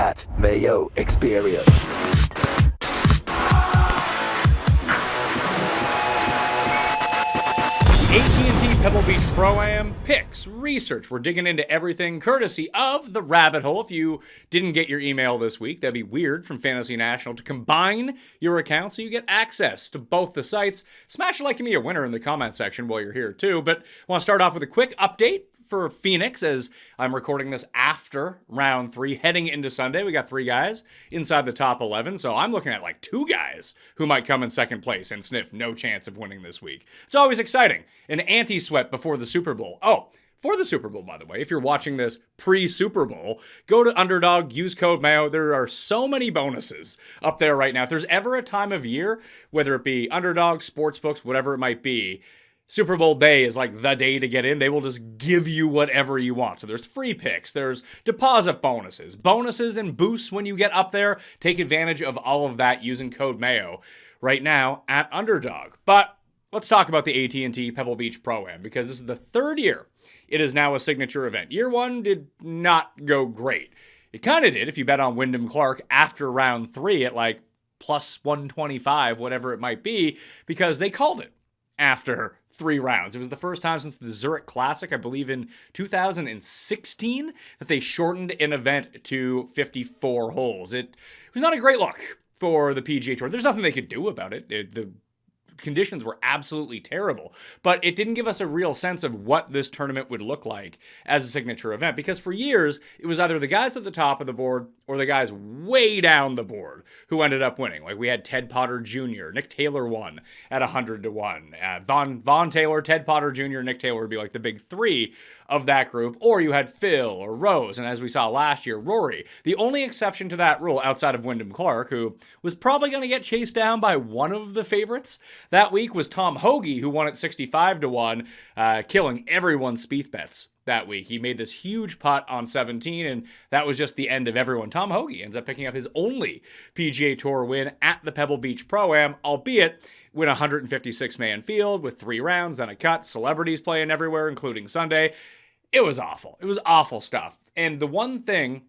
that Mayo experience. AT&T Pebble Beach Pro-Am Picks research. We're digging into everything courtesy of the Rabbit Hole. If you didn't get your email this week, that'd be weird from Fantasy National to combine your accounts so you get access to both the sites. Smash a like and be a winner in the comment section while you're here too. But I want to start off with a quick update for Phoenix as I'm recording this after round 3 heading into Sunday. We got 3 guys inside the top 11, so I'm looking at like 2 guys who might come in second place and sniff no chance of winning this week. It's always exciting. An anti-sweat before the Super Bowl. Oh, for the Super Bowl, by the way, if you're watching this pre-Super Bowl, go to Underdog, use code Mayo. There are so many bonuses up there right now. If there's ever a time of year, whether it be Underdog, sportsbooks, whatever it might be, Super Bowl day is like the day to get in. They will just give you whatever you want. So there's free picks, there's deposit bonuses and boosts when you get up there. Take advantage of all of that using code Mayo right now at Underdog. But let's talk about the AT&T Pebble Beach Pro-Am because this is the 3rd year it is now a signature event. Year 1 did not go great. It kind of did if you bet on Wyndham Clark after round 3 at like plus 125, whatever it might be, because they called it after 3 rounds. It was the first time since the Zurich Classic, I believe in 2016, that they shortened an event to 54 holes. It was not a great look for the PGA Tour. There's nothing they could do about it. The conditions were absolutely terrible, but it didn't give us a real sense of what this tournament would look like as a signature event, because for years it was either the guys at the top of the board or the guys way down the board who ended up winning. Like we had Ted Potter Jr., Nick Taylor won at 100 to 1. Vaughn Taylor, Ted Potter Jr., Nick Taylor would be like the big 3 of that group, or you had Phil or Rose, and as we saw last year, Rory. The only exception to that rule outside of Wyndham Clark, who was probably going to get chased down by one of the favorites that week, was Tom Hoagie, who won at 65 to 1, killing everyone's Spieth bets that week. He made this huge putt on 17, and that was just the end of everyone. Tom Hoagie ends up picking up his only PGA Tour win at the Pebble Beach Pro-Am, albeit with a 156-man field with 3 rounds, then a cut, celebrities playing everywhere, including Sunday. It was awful. It was awful stuff. And the one thing,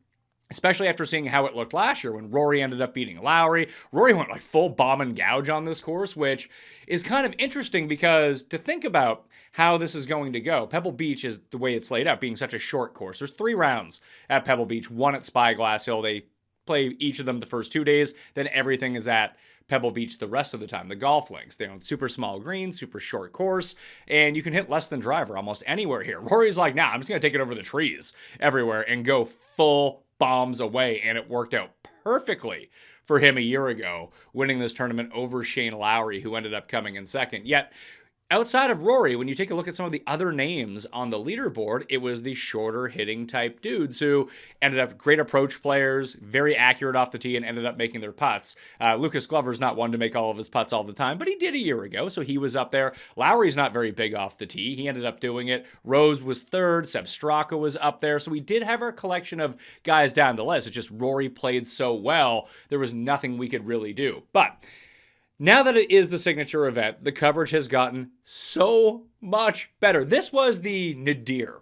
especially after seeing how it looked last year when Rory ended up beating Lowry. Rory went like full bomb and gouge on this course, which is kind of interesting because to think about how this is going to go, Pebble Beach is the way it's laid out, being such a short course. There's 3 rounds at Pebble Beach, 1 at Spyglass Hill. They play each of them the first 2 days, then everything is at Pebble Beach the rest of the time. The golf links, they're on super small green, super short course, and you can hit less than driver almost anywhere here. Rory's like, nah, I'm just going to take it over the trees everywhere and go full bombs away, and it worked out perfectly for him a year ago, winning this tournament over Shane Lowry, who ended up coming in second. Yet, outside of Rory, when you take a look at some of the other names on the leaderboard, it was the shorter hitting type dudes who ended up great approach players, very accurate off the tee, and ended up making their putts. Lucas Glover's not one to make all of his putts all the time, but he did a year ago, so he was up there. Lowry's not very big off the tee. He ended up doing it. Rose was 3rd. Seb Straka was up there. So we did have our collection of guys down the list. It's just Rory played so well, there was nothing we could really do. But now that it is the signature event, the coverage has gotten so much better. This was the nadir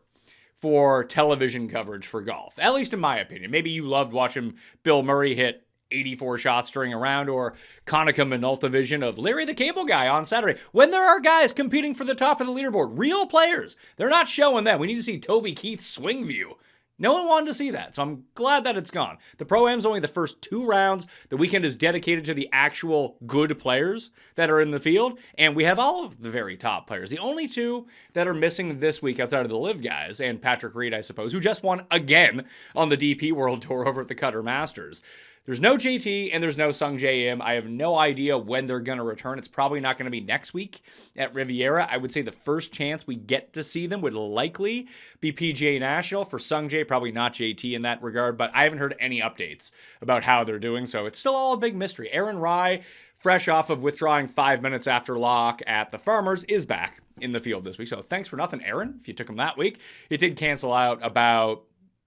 for television coverage for golf, at least in my opinion. Maybe you loved watching Bill Murray hit 84 shots during a round, or Konica Minolta vision of Larry the Cable Guy on Saturday. When there are guys competing for the top of the leaderboard, real players, they're not showing them. We need to see Toby Keith's swing view. No one wanted to see that, so I'm glad that it's gone. The Pro-Am's only the first 2 rounds. The weekend is dedicated to the actual good players that are in the field, and we have all of the very top players. The only 2 that are missing this week outside of the Live guys, and Patrick Reed, I suppose, who just won again on the DP World Tour over at the Qatar Masters. There's no JT and there's no Sung J M. I have no idea when they're going to return. It's probably not going to be next week at Riviera. I would say the first chance we get to see them would likely be PGA National. For Sung J, probably not JT in that regard, but I haven't heard any updates about how they're doing, so it's still all a big mystery. Aaron Rye, fresh off of withdrawing 5 minutes after lock at the Farmers, is back in the field this week. So thanks for nothing, Aaron, if you took him that week. It did cancel out about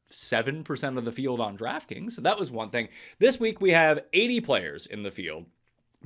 7% of the field on DraftKings, so that was one thing. This week we have 80 players in the field.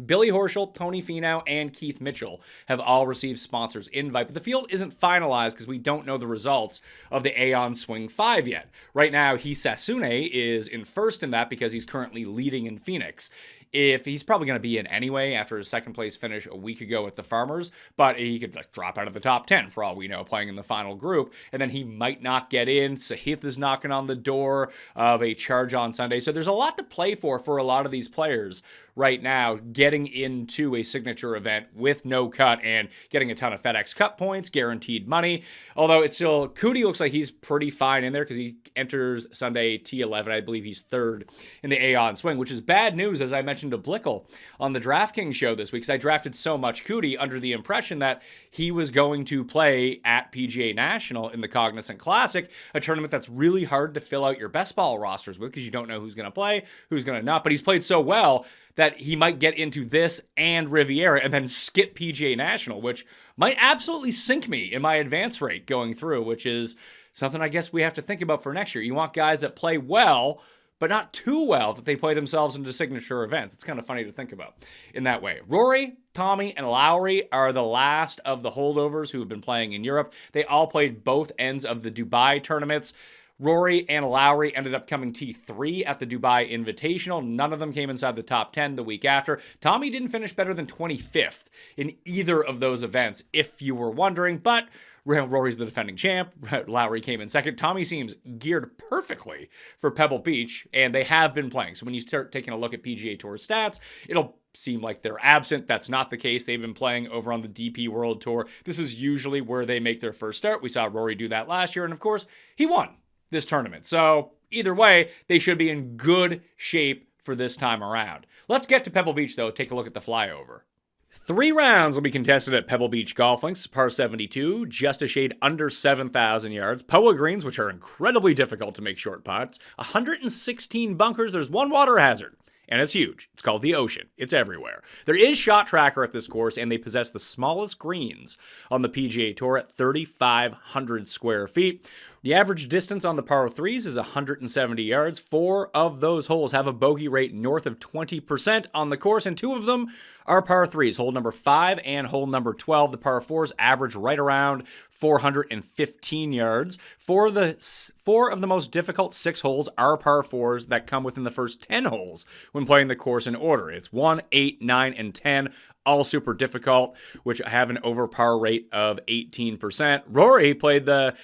Billy Horschel, Tony Finau, and Keith Mitchell have all received sponsors' invite, but the field isn't finalized because we don't know the results of the Aon Swing 5 yet. Right now, Hisasune is in first in that because he's currently leading in Phoenix. If he's probably going to be in anyway after his second place finish a week ago with the Farmers, but he could drop out of the top 10 for all we know, playing in the final group, and then he might not get in. Sahith is knocking on the door of a charge on Sunday, so there's a lot to play for a lot of these players right now, getting into a signature event with no cut and getting a ton of FedEx Cup points, guaranteed money. Although it's still, Cootie looks like he's pretty fine in there because he enters Sunday T11. I believe he's third in the Aon Swing, which is bad news, as I mentioned to Blickel on the DraftKings show this week, because I drafted so much Cootie under the impression that he was going to play at PGA National in the Cognizant Classic, a tournament that's really hard to fill out your best ball rosters with because you don't know who's going to play, who's going to not. But he's played so well that he might get into this and Riviera and then skip PGA National, which might absolutely sink me in my advance rate going through, which is something I guess we have to think about for next year. You want guys that play well, but not too well that they play themselves into signature events. It's kind of funny to think about in that way. Rory, Tommy, and Lowry are the last of the holdovers who have been playing in Europe. They all played both ends of the Dubai tournaments. Rory and Lowry ended up coming T3 at the Dubai Invitational. None of them came inside the top 10 the week after. Tommy didn't finish better than 25th in either of those events, if you were wondering, but Rory's the defending champ. Lowry came in second. Tommy seems geared perfectly for Pebble Beach, and they have been playing. So when you start taking a look at PGA Tour stats, it'll seem like they're absent. That's not the case. They've been playing over on the DP World Tour. This is usually where they make their first start. We saw Rory do that last year, and of course, he won this tournament. So either way, they should be in good shape for this time around. Let's get to Pebble Beach, though. Take a look at the flyover. 3 rounds will be contested at Pebble Beach Golf Links, par 72, just a shade under 7,000 yards. POA greens, which are incredibly difficult to make short putts. 116 bunkers. There's one water hazard, and it's huge. It's called the ocean. It's everywhere. There is Shot Tracker at this course, and they possess the smallest greens on the PGA Tour at 3,500 square feet. The average distance on the par 3s is 170 yards. 4 of those holes have a bogey rate north of 20% on the course, and 2 of them are par 3s. Hole number 5 and hole number 12. The par 4s average right around 415 yards. 4 of the most difficult 6 holes are par 4s that come within the first 10 holes when playing the course in order. It's 1, 8, 9, and 10. All super difficult, which have an over par rate of 18%. Rory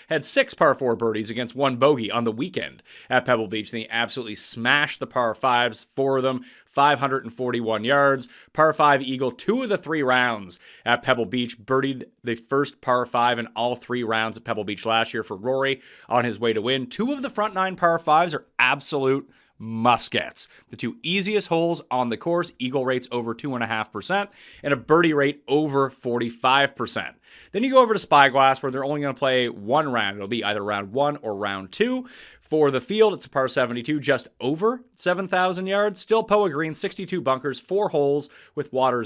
had 6 par 4 birdies against 1 bogey on the weekend at Pebble Beach. They absolutely smashed the par 5s, 4 of them, 541 yards. Par 5 eagle 2 of the 3 rounds at Pebble Beach. Birdied the first par 5 in all 3 rounds at Pebble Beach last year for Rory on his way to win. 2 of the front 9 par 5s are absolute must-gets. The 2 easiest holes on the course, eagle rates over 2.5%, and a birdie rate over 45%. Then you go over to Spyglass, where they're only going to play 1 round. It'll be either round 1 or round 2. For the field, it's a par 72, just over 7,000 yards. Still POA green, 62 bunkers, 4 holes with water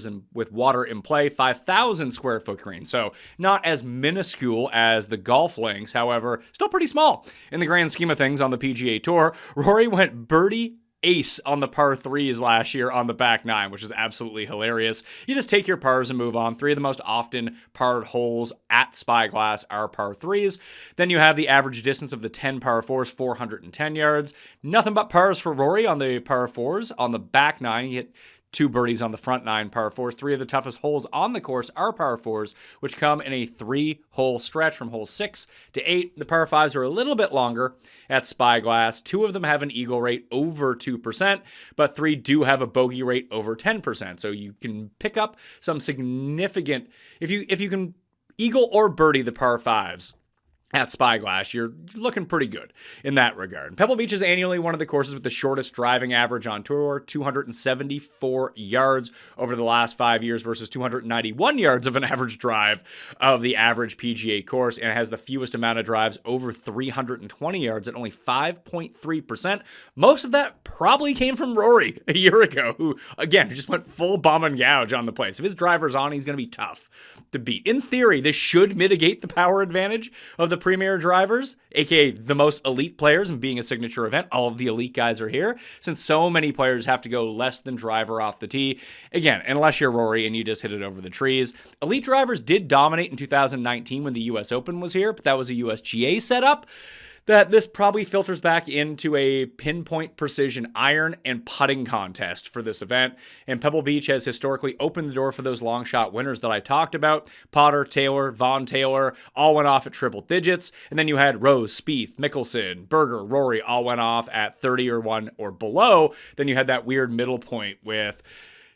in play, 5,000 square foot green. So not as minuscule as the golf links, however, still pretty small in the grand scheme of things on the PGA Tour. Rory went birdie ace on the par 3s last year on the back 9, which is absolutely hilarious. You just take your pars and move on. 3 of the most often parred holes at Spyglass are par 3s. Then you have the average distance of the 10 par 4s, 410 yards. Nothing but pars for Rory on the par 4s. On the back 9, he hit 2 birdies on the front 9 par 4s. 3 of the toughest holes on the course are par 4s, which come in a 3-hole stretch from hole 6 to 8. The par 5s are a little bit longer at Spyglass. 2 of them have an eagle rate over 2%, but 3 do have a bogey rate over 10%. So you can pick up some significant, if you can eagle or birdie the par 5s at Spyglass, you're looking pretty good in that regard. Pebble Beach is annually one of the courses with the shortest driving average on tour, 274 yards over the last 5 years versus 291 yards of an average drive of the average PGA course, and it has the fewest amount of drives over 320 yards at only 5.3%. Most of that probably came from Rory a year ago, who, again, just went full bomb and gouge on the place. If his driver's on, he's going to be tough to beat. In theory, this should mitigate the power advantage of the premier drivers, aka the most elite players, and being a signature event, all of the elite guys are here, since so many players have to go less than driver off the tee. Again, unless you're Rory and you just hit it over the trees. Elite drivers did dominate in 2019 when the US Open was here, but that was a USGA setup. That this probably filters back into a pinpoint precision iron and putting contest for this event. And Pebble Beach has historically opened the door for those long shot winners that I talked about. Potter, Taylor, Von Taylor all went off at triple digits. And then you had Rose, Spieth, Mickelson, Berger, Rory all went off at 30 or 1 or below. Then you had that weird middle point with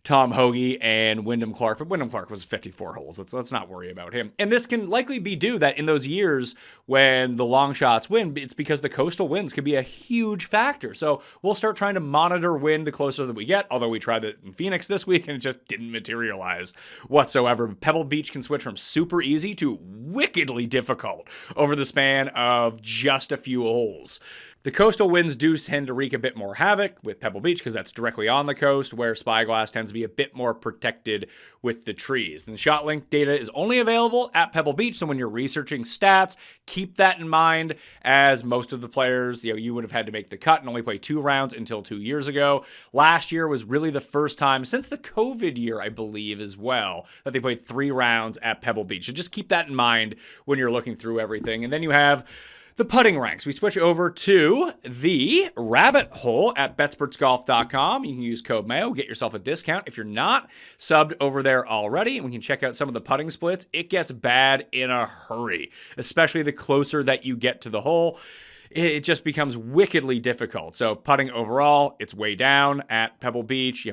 Tom Hoge and Wyndham Clark, but Wyndham Clark was 54 holes. Let's not worry about him. And this can likely be due that in those years when the long shots win, it's because the coastal winds can be a huge factor. So we'll start trying to monitor wind the closer that we get, although we tried it in Phoenix this week and it just didn't materialize whatsoever. Pebble Beach can switch from super easy to wickedly difficult over the span of just a few holes. The coastal winds do tend to wreak a bit more havoc with Pebble Beach because that's directly on the coast, where Spyglass tends to be a bit more protected with the trees. And the ShotLink data is only available at Pebble Beach, so when you're researching stats, keep that in mind, as most of the players, you would have had to make the cut and only play 2 rounds until 2 years ago. Last year was really the first time since the COVID year, I believe, as well, that they played 3 rounds at Pebble Beach. So just keep that in mind when you're looking through everything. And then you have the putting ranks. We switch over to the rabbit hole at betspertsgolf.com. You can use code Mayo, get yourself a discount if you're not subbed over there already, and we can check out some of the putting splits. It gets bad in a hurry, especially the closer that you get to the hole. It just becomes wickedly difficult. So putting overall, it's way down at Pebble Beach.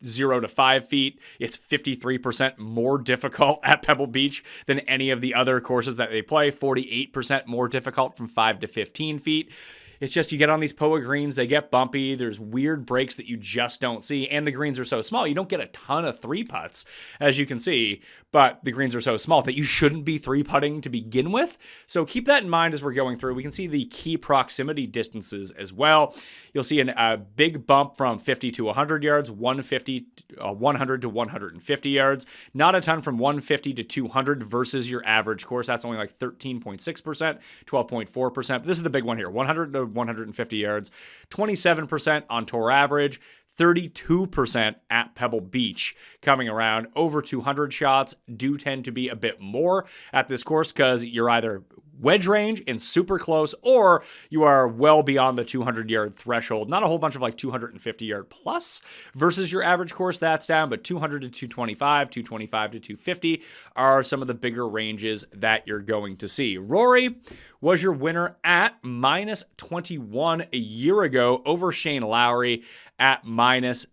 0 to 5 feet. It's 53% more difficult at Pebble Beach than any of the other courses that they play. 48% more difficult from 5 to 15 feet. It's just you get on these POA greens, they get bumpy. There's weird breaks that you just don't see. And the greens are so small, you don't get a ton of 3-putts, as you can see. But the greens are so small that you shouldn't be 3-putting to begin with. So keep that in mind as we're going through. We can see the key proximity distances as well. You'll see a big bump from 50 to 100 yards, 100 to 150 yards. Not a ton from 150 to 200 versus your average course. That's only like 13.6%, 12.4%. But this is the big one here, 100 to 150 yards, 27% on tour average, 32% at Pebble Beach coming around. Over 200 shots do tend to be a bit more at this course because you're either wedge range and super close, or you are well beyond the 200-yard threshold. Not a whole bunch of like 250-yard plus versus your average course. That's down, but 200 to 225, 225 to 250 are some of the bigger ranges that you're going to see. Rory was your winner at minus 21 a year ago over Shane Lowry at minus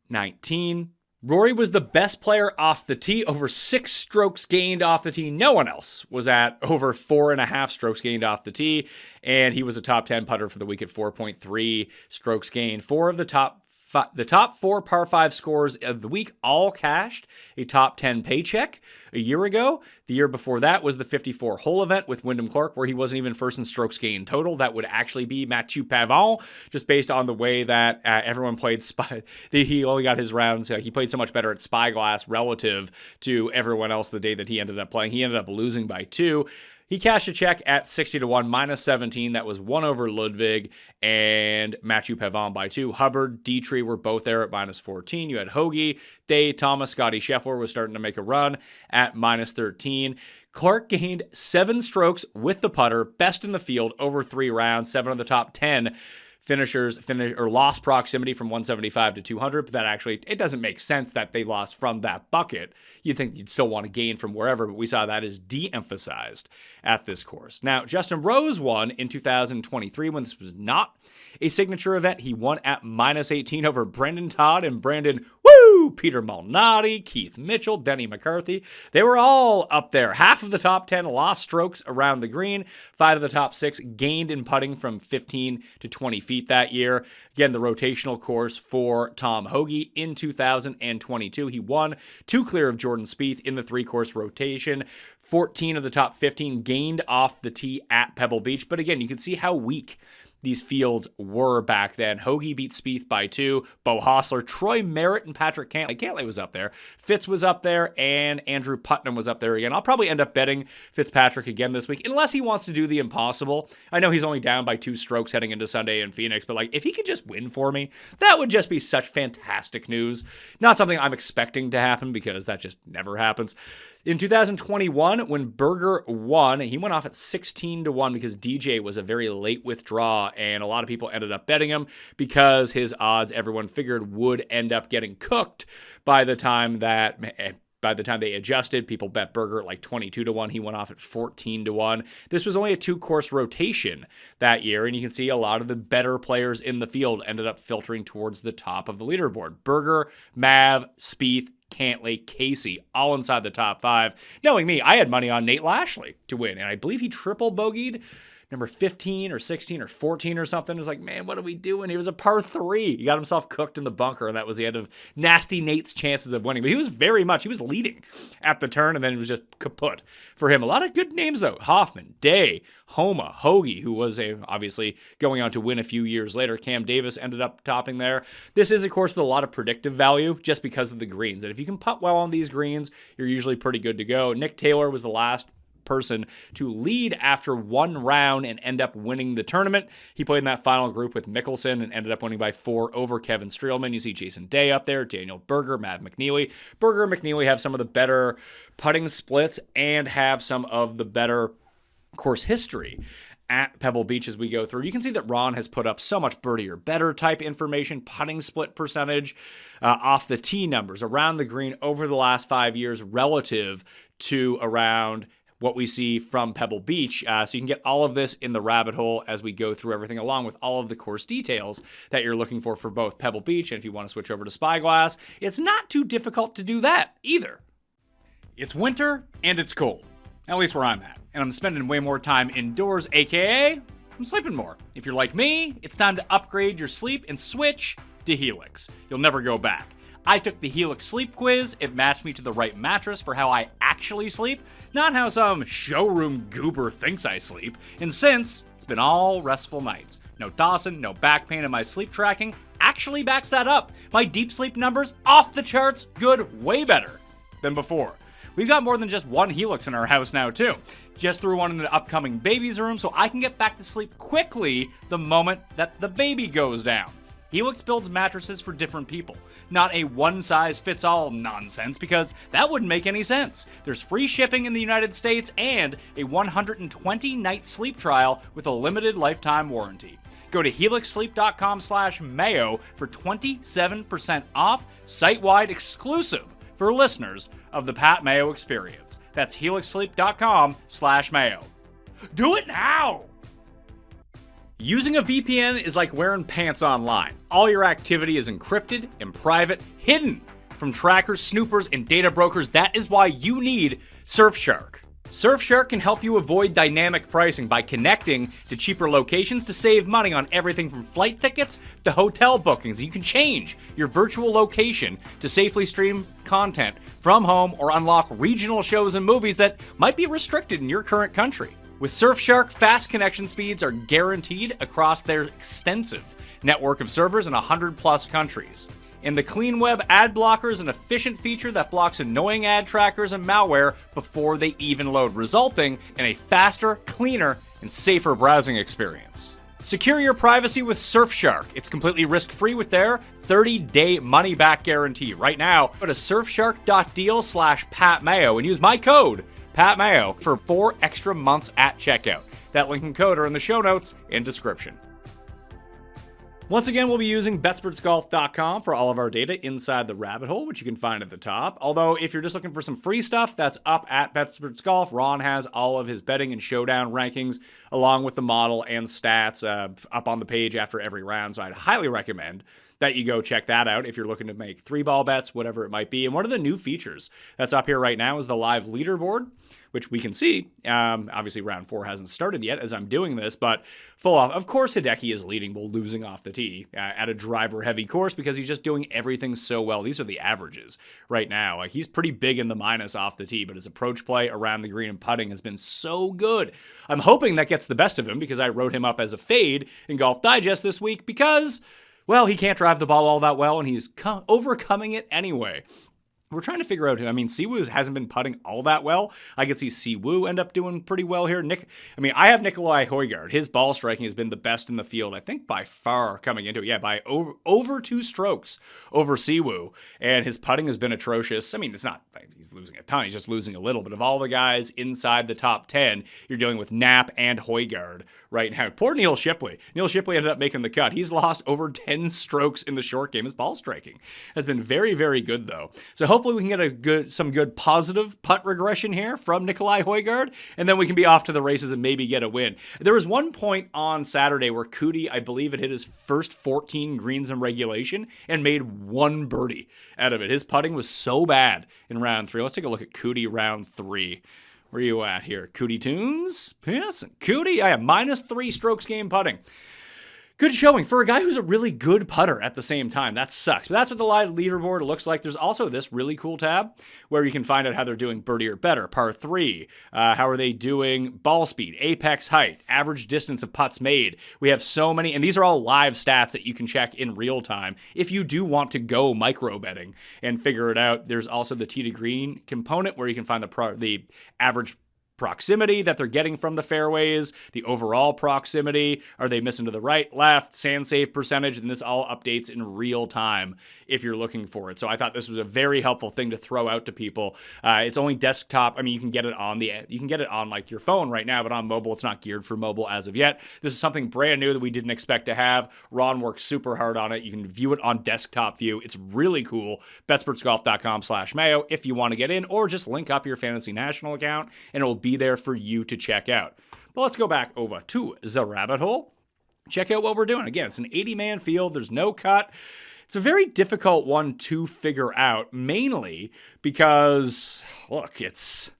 19. Rory was the best player off the tee, over 6 strokes gained off the tee. No one else was at over 4.5 strokes gained off the tee, and he was a top 10 putter for the week at 4.3 strokes gained. 4 of the top 4 par 5 scores of the week all cashed a top 10 paycheck a year ago. The year before that was the 54-hole event with Wyndham Clark, where he wasn't even first in strokes gained total. That would actually be Mathieu Pavon, just based on the way that everyone played he only got his rounds. He played so much better at Spyglass relative to everyone else the day that he ended up playing. He ended up losing by 2. He cashed a check at 60 to 1, minus 17. That was 1 over Ludwig and Mathieu Pavon by 2. Hubbard, Dietrich were both there at minus 14. You had Hoagie, Day, Thomas, Scotty Scheffler was starting to make a run at minus 13. Clark gained 7 strokes with the putter, best in the field over 3 rounds, 7 of the top 10 finishers lost proximity from 175 to 200, but that actually, it doesn't make sense that they lost from that bucket. You'd think you'd still want to gain from wherever, but we saw that as de-emphasized at this course. Now, Justin Rose won in 2023 when this was not a signature event. He won at minus 18 over Brendan Todd and Peter Malnati, Keith Mitchell, Denny McCarthy. They were all up there. Half of the top 10 lost strokes around the green. 5 of the top 6 gained in putting from 15 to 20 feet that year. Again, the rotational course for Tom Hoge in 2022. He won 2 clear of Jordan Spieth in the 3-course rotation. 14 of the top 15 gained off the tee at Pebble Beach. But again, you can see how weak these fields were back then. Hoagie beat Spieth by 2. Beau Hossler, Troy Merritt, and Patrick Cantlay. Cantlay was up there. Fitz was up there, and Andrew Putnam was up there again. I'll probably end up betting Fitzpatrick again this week, unless he wants to do the impossible. I know he's only down by 2 strokes heading into Sunday in Phoenix, but if he could just win for me, that would just be such fantastic news. Not something I'm expecting to happen because that just never happens. In 2021, when Berger won, he went off at 16-1 because DJ was a very late withdrawal, and a lot of people ended up betting him because his odds, everyone figured, would end up getting cooked by the time they adjusted. People bet Berger at 22-1. He went off at 14-1. This was only a 2-course rotation that year, and you can see a lot of the better players in the field ended up filtering towards the top of the leaderboard. Berger, Mav, Spieth, Cantlay, Casey, all inside the top 5. Knowing me, I had money on Nate Lashley to win, and I believe he triple bogeyed number 15 or 16 or 14 or something. It was man, what are we doing? He was a par 3. He got himself cooked in the bunker, and that was the end of Nasty Nate's chances of winning. But he was leading at the turn, and then it was just kaput for him. A lot of good names, though. Hoffman, Day, Homa, Hoagie, who was obviously going on to win a few years later. Cam Davis ended up topping there. This is, of course, with a lot of predictive value just because of the greens. And if you can putt well on these greens, you're usually pretty good to go. Nick Taylor was the last person to lead after 1 round and end up winning the tournament. He played in that final group with Mickelson and ended up winning by 4 over Kevin Streelman. You see Jason Day up there, Daniel Berger, Matt McNeely. Berger and McNeely have some of the better putting splits and have some of the better course history at Pebble Beach as we go through. You can see that Ron has put up so much birdie or better type information, putting split percentage, off the tee numbers, around the green over the last 5 years relative to around what we see from Pebble Beach. So you can get all of this in the rabbit hole as we go through everything, along with all of the course details that you're looking for both Pebble Beach, and if you want to switch over to Spyglass, it's not too difficult to do that either. It's winter and it's cold, at least where I'm at, and I'm spending way more time indoors, aka I'm sleeping more. If you're like me, it's time to upgrade your sleep and switch to Helix. You'll never go back. I took the Helix sleep quiz. It matched me to the right mattress for how I actually sleep, not how some showroom goober thinks I sleep. And since it's been all restful nights, no tossing, no back pain, and my sleep tracking actually backs that up. My deep sleep numbers off the charts, good, way better than before. We've got more than just one Helix in our house now, too. Just threw one in the upcoming baby's room so I can get back to sleep quickly the moment that the baby goes down. Helix builds mattresses for different people, not a one-size-fits-all nonsense, because that wouldn't make any sense. There's free shipping in the United States and a 120-night sleep trial with a limited lifetime warranty. Go to helixsleep.com/Mayo for 27% off, site-wide exclusive for listeners of the Pat Mayo Experience. That's helixsleep.com/Mayo. Do it now! Using a VPN is like wearing pants online. All your activity is encrypted and private, hidden from trackers, snoopers, and data brokers. That is why you need Surfshark. Surfshark can help you avoid dynamic pricing by connecting to cheaper locations to save money on everything from flight tickets to hotel bookings. You can change your virtual location to safely stream content from home or unlock regional shows and movies that might be restricted in your current country. With Surfshark, fast connection speeds are guaranteed across their extensive network of servers in 100+ countries. And the Clean Web ad blocker is an efficient feature that blocks annoying ad trackers and malware before they even load, resulting in a faster, cleaner, and safer browsing experience. Secure your privacy with Surfshark. It's completely risk-free with their 30-day money-back guarantee. Right now, go to surfshark.deal/PatMayo and use my code Pat Mayo for 4 extra months at checkout. That link and code are in the show notes and description. Once again, we'll be using Betspertsgolf.com for all of our data inside the rabbit hole, which you can find at the top. Although, if you're just looking for some free stuff, that's up at Betsperts Golf. Ron has all of his betting and showdown rankings, along with the model and stats up on the page after every round. So I'd highly recommend that you go check that out if you're looking to make 3-ball bets, whatever it might be. And one of the new features that's up here right now is the live leaderboard, which we can see. Obviously, round 4 hasn't started yet as I'm doing this, but full off. Of course, Hideki is leading while losing off the tee at a driver-heavy course because he's just doing everything so well. These are the averages right now. Like, he's pretty big in the minus off the tee, but his approach play around the green and putting has been so good. I'm hoping that gets the best of him because I wrote him up as a fade in Golf Digest this week because, well, he can't drive the ball all that well, and he's overcoming it anyway. We're trying to figure out, I mean, Siwoo hasn't been putting all that well. I could see Siwoo end up doing pretty well here. I have Nikolai Højgaard. His ball striking has been the best in the field, I think by far coming into it. Yeah, by over 2 strokes over Siwoo. And his putting has been atrocious. I mean, it's not like he's losing a ton. He's just losing a little. But of all the guys inside the top 10, you're dealing with Knapp and Højgaard right now. Poor Neil Shipley. Neil Shipley ended up making the cut. He's lost over 10 strokes in the short game. His ball striking has been very, very good, though. So hopefully we can get some good positive putt regression here from Nikolai Højgaard, and then we can be off to the races and maybe get a win. There was one point on Saturday where Cootie, I believe, had hit his first 14 greens in regulation and made 1 birdie out of it. His putting was so bad in round 3. Let's take a look at Cootie round 3. Where are you at here? Cootie Tunes? Yes, Cootie, I have -3 strokes game putting. Good showing for a guy who's a really good putter at the same time. That sucks. But that's what the live leaderboard looks like. There's also this really cool tab where you can find out how they're doing birdie or better, par 3. How are they doing ball speed, apex height, average distance of putts made. We have so many, and these are all live stats that you can check in real time. If you do want to go micro betting and figure it out, there's also the tee to green component where you can find the average proximity that they're getting from the fairways, the overall proximity, are they missing to the right, left, sand save percentage, and this all updates in real time if you're looking for it. So I thought this was a very helpful thing to throw out to people. It's only desktop. I mean, you can get it on like your phone right now, but on mobile, it's not geared for mobile as of yet. This is something brand new that we didn't expect to have. Ron worked super hard on it. You can view it on desktop view. It's really cool. Betspertsgolf.com/Mayo if you want to get in, or just link up your Fantasy National account and it will be there for you to check out. But let's go back over to the rabbit hole. Check out what we're doing. Again, it's an 80-man field. There's no cut. It's a very difficult one to figure out, mainly because, look, it's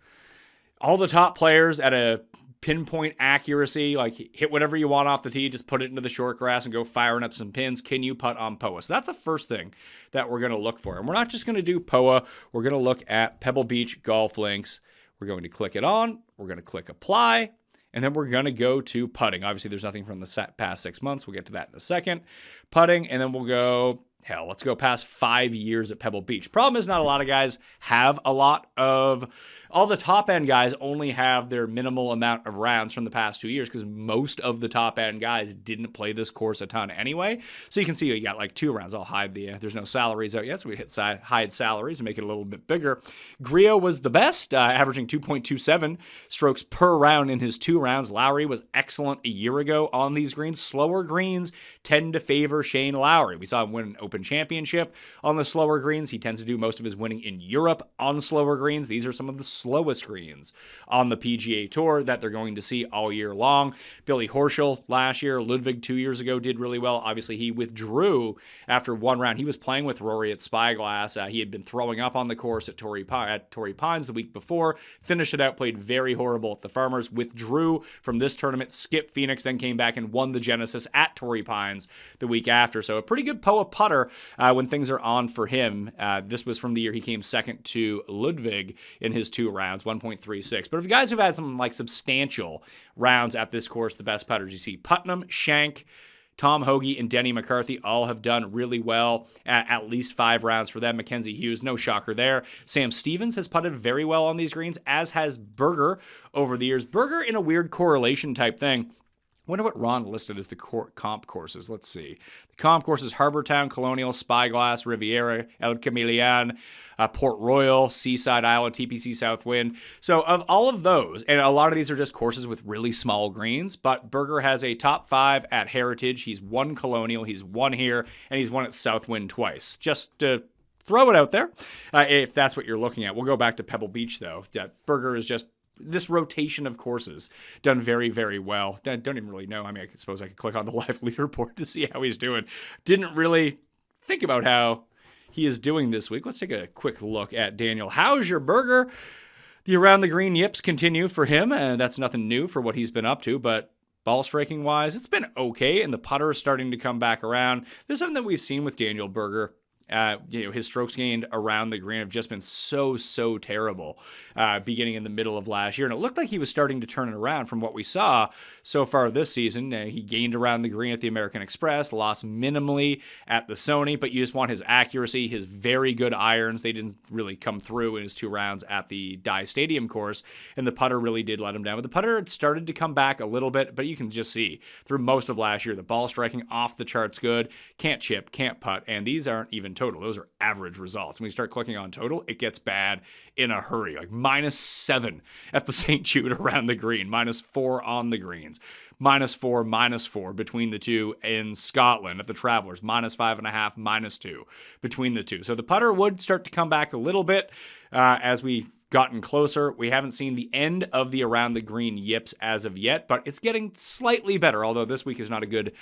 all the top players at a pinpoint accuracy, like hit whatever you want off the tee, just put it into the short grass and go firing up some pins. Can you putt on POA? So that's the first thing that we're going to look for. And we're not just going to do POA. We're going to look at Pebble Beach Golf links. We're going to click it on. We're going to click apply. And then we're going to go to putting. Obviously, there's nothing from the past 6 months. We'll get to that in a second. Putting, and then we'll go, let's go past 5 years at Pebble Beach. Problem is not a lot of guys have a lot of, all the top end guys only have their minimal amount of rounds from the past 2 years because most of the top end guys didn't play this course a ton anyway. So you can see you got like 2 rounds. I'll hide there's no salaries out yet, so we hide salaries and make it a little bit bigger. Griot was the best, averaging 2.27 strokes per round in his 2 rounds. Lowry was excellent a year ago on these greens. Slower greens tend to favor Shane Lowry. We saw him win an Open Championship on the slower greens. He tends to do most of his winning in Europe on slower greens. These are some of the slowest greens on the PGA Tour that they're going to see all year long. Billy Horschel last year, Ludwig 2 years ago did really well. Obviously, he withdrew after 1 round. He was playing with Rory at Spyglass. He had been throwing up on the course at Torrey Pines the week before, finished it out, played very horrible at the Farmers, withdrew from this tournament, skipped Phoenix, then came back and won the Genesis at Torrey Pines the week after. So a pretty good POA putter when things are on for him. This was from the year he came second to Ludwig in his 2 rounds, 1.36. But if you guys have had some like substantial rounds at this course, the best putters you see, Putnam, Shank, Tom Hoagie, and Denny McCarthy all have done really well at least 5 rounds for them. Mackenzie Hughes, no shocker there. Sam Stevens has putted very well on these greens, as has Berger over the years. Berger in a weird correlation type thing. I wonder what Ron listed as the comp courses. Let's see. The comp courses: Harbortown, Colonial, Spyglass, Riviera, El Camilian, Port Royal, Seaside Island, TPC Southwind. So of all of those, and a lot of these are just courses with really small greens, but Berger has a top 5 at Heritage. He's won Colonial, he's won here, and he's won at Southwind twice. Just to throw it out there, if that's what you're looking at. We'll go back to Pebble Beach, though. Berger is just this rotation of courses done very, very well. Don't even really know. I mean, I suppose I could click on the live leaderboard to see how he's doing. Didn't really think about how he is doing this week, let's take a quick look at Daniel Hauserberger. The around the green yips continue for him, and that's nothing new for what he's been up to, but ball striking wise, it's been okay, and the putter is starting to come back around. This is something that we've seen with Daniel Berger. His strokes gained around the green have just been so terrible beginning in the middle of last year. And it looked like he was starting to turn it around from what we saw so far this season. He gained around the green at the American Express, lost minimally at the Sony, but you just want his accuracy, his very good irons. They didn't really come through in his 2 rounds at the Dye Stadium course, and the putter really did let him down. But the putter had started to come back a little bit, but you can just see through most of last year, the ball striking off the charts good, can't chip, can't putt, and these aren't even total. Those are average results. When you start clicking on total, it gets bad in a hurry. Like -7 at the St. Jude around the green, -4 on the greens, -4, -4 between the two in Scotland at the Travelers, -5.5, -2 between the two. So the putter would start to come back a little bit as we've gotten closer. We haven't seen the end of the around the green yips as of yet, but it's getting slightly better, although this week is not a good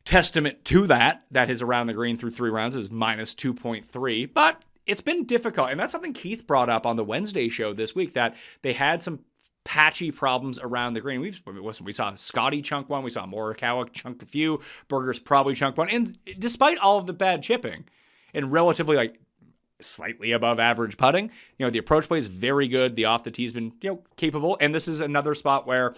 testament to that his around the green through 3 rounds is -2.3, but it's been difficult. And that's something Keith brought up on the Wednesday show this week, that they had some patchy problems around the green. We saw Scotty chunk one, we saw Morikawa chunk a few, Berger's probably chunk one. And despite all of the bad chipping and relatively slightly above average putting, the approach play is very good. The off the tee has been, capable. And this is another spot where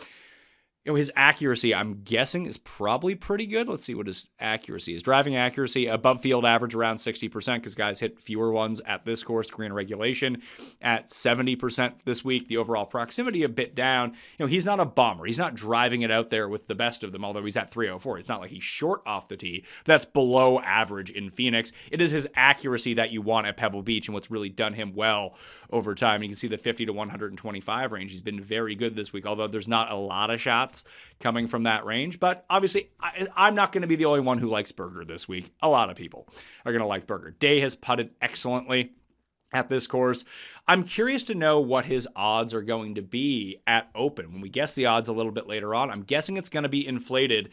his accuracy, I'm guessing, is probably pretty good. Let's see what his accuracy is. Driving accuracy, above field average around 60%, because guys hit fewer ones at this course, green regulation, at 70% this week. The overall proximity a bit down. He's not a bomber. He's not driving it out there with the best of them, although he's at 304. It's not like he's short off the tee. That's below average in Phoenix. It is his accuracy that you want at Pebble Beach and what's really done him well over time. You can see the 50 to 125 range. He's been very good this week, although there's not a lot of shots coming from that range. But obviously, I'm not going to be the only one who likes Berger this week. A lot of people are going to like Berger. Day has putted excellently at this course. I'm curious to know what his odds are going to be at Open. When we guess the odds a little bit later on, I'm guessing it's going to be inflated.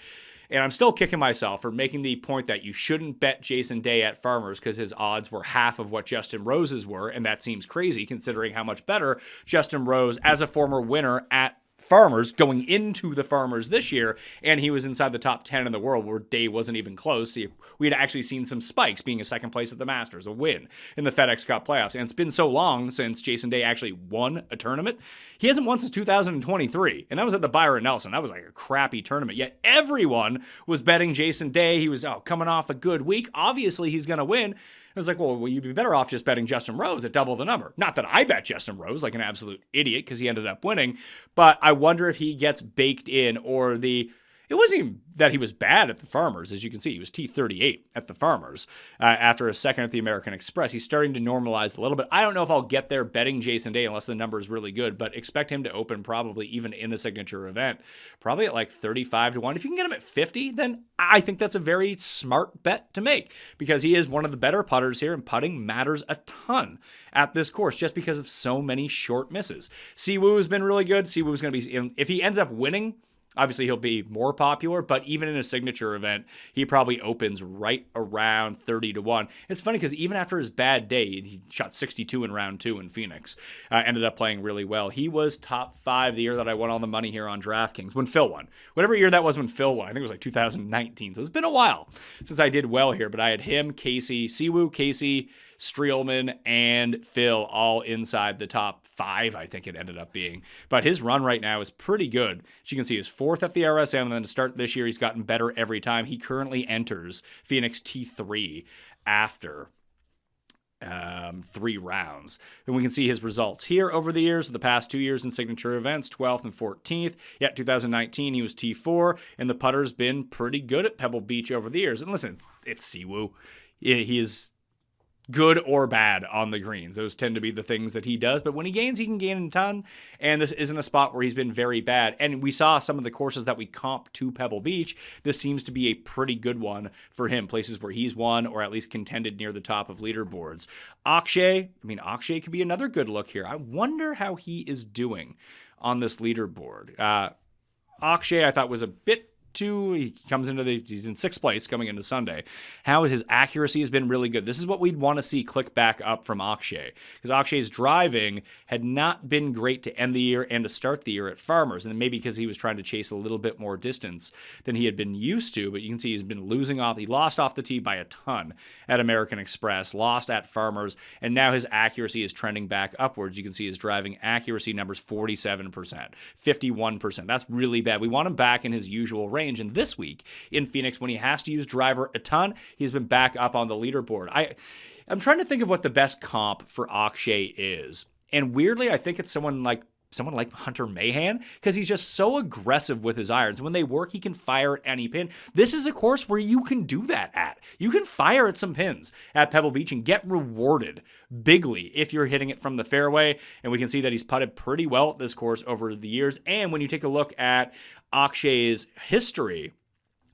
And I'm still kicking myself for making the point that you shouldn't bet Jason Day at Farmers because his odds were half of what Justin Rose's were. And that seems crazy considering how much better Justin Rose, as a former winner at Farmers, going into the Farmers this year, and he was inside the top 10 in the world where Day wasn't even close. We had actually seen some spikes, being a second place at the Masters, a win in the FedEx Cup playoffs, and it's been so long since Jason Day actually won a tournament. He hasn't won since 2023, and that was at the Byron Nelson. That was like a crappy tournament, yet everyone was betting Jason Day. He was coming off a good week. Obviously, he's going to win. I was like, well, you'd be better off just betting Justin Rose at double the number. Not that I bet Justin Rose like an absolute idiot because he ended up winning, but I wonder if he gets baked in or it wasn't even that he was bad at the Farmers. As you can see, he was T38 at the Farmers after a second at the American Express. He's starting to normalize a little bit. I don't know if I'll get there betting Jason Day unless the number is really good, but expect him to open probably even in the signature event, probably at like 35 to 1. If you can get him at 50, then I think that's a very smart bet to make because he is one of the better putters here, and putting matters a ton at this course just because of so many short misses. Siwoo has been really good. Siwoo is going to be, if he ends up winning, obviously, he'll be more popular, but even in a signature event, he probably opens right around 30 to 1. It's funny because even after his bad day, he shot 62 in round 2 in Phoenix, ended up playing really well. He was top 5 the year that I won all the money here on DraftKings, when Phil won. Whatever year that was when Phil won, I think it was like 2019. So it's been a while since I did well here, but I had him, Casey, Siwoo, Casey, Streelman, and Phil all inside the top 5, I think it ended up being. But his run right now is pretty good. As you can see, he's 4th at the RSM, and then to start this year, he's gotten better every time. He currently enters Phoenix T3 after 3 rounds. And we can see his results here over the years, the past 2 years in signature events, 12th and 14th. Yet 2019, he was T4, and the putter's been pretty good at Pebble Beach over the years. And listen, it's Siwoo. He is good or bad on the greens. Those tend to be the things that he does. But when he gains, he can gain a ton. And this isn't a spot where he's been very bad. And we saw some of the courses that we comp to Pebble Beach. This seems to be a pretty good one for him. Places where he's won or at least contended near the top of leaderboards. Akshay could be another good look here. I wonder how he is doing on this leaderboard. Akshay, I thought, was a bit He comes into he's in 6th place coming into Sunday. How his accuracy has been really good. This is what we'd want to see click back up from Akshay, because Akshay's driving had not been great to end the year and to start the year at Farmers, and maybe because he was trying to chase a little bit more distance than he had been used to. But you can see he's been losing off. He lost off the tee by a ton at American Express, lost at Farmers, and now his accuracy is trending back upwards. You can see his driving accuracy numbers 47%, 51%. That's really bad. We want him back in his usual range. And this week in Phoenix, when he has to use driver a ton, he's been back up on the leaderboard. I'm trying to think of what the best comp for Akshay is. And weirdly, I think it's someone like Hunter Mahan, because he's just so aggressive with his irons. When they work, he can fire at any pin. This is a course where you can do that at. You can fire at some pins at Pebble Beach and get rewarded bigly if you're hitting it from the fairway. And we can see that he's putted pretty well at this course over the years. And when you take a look at Akshay's history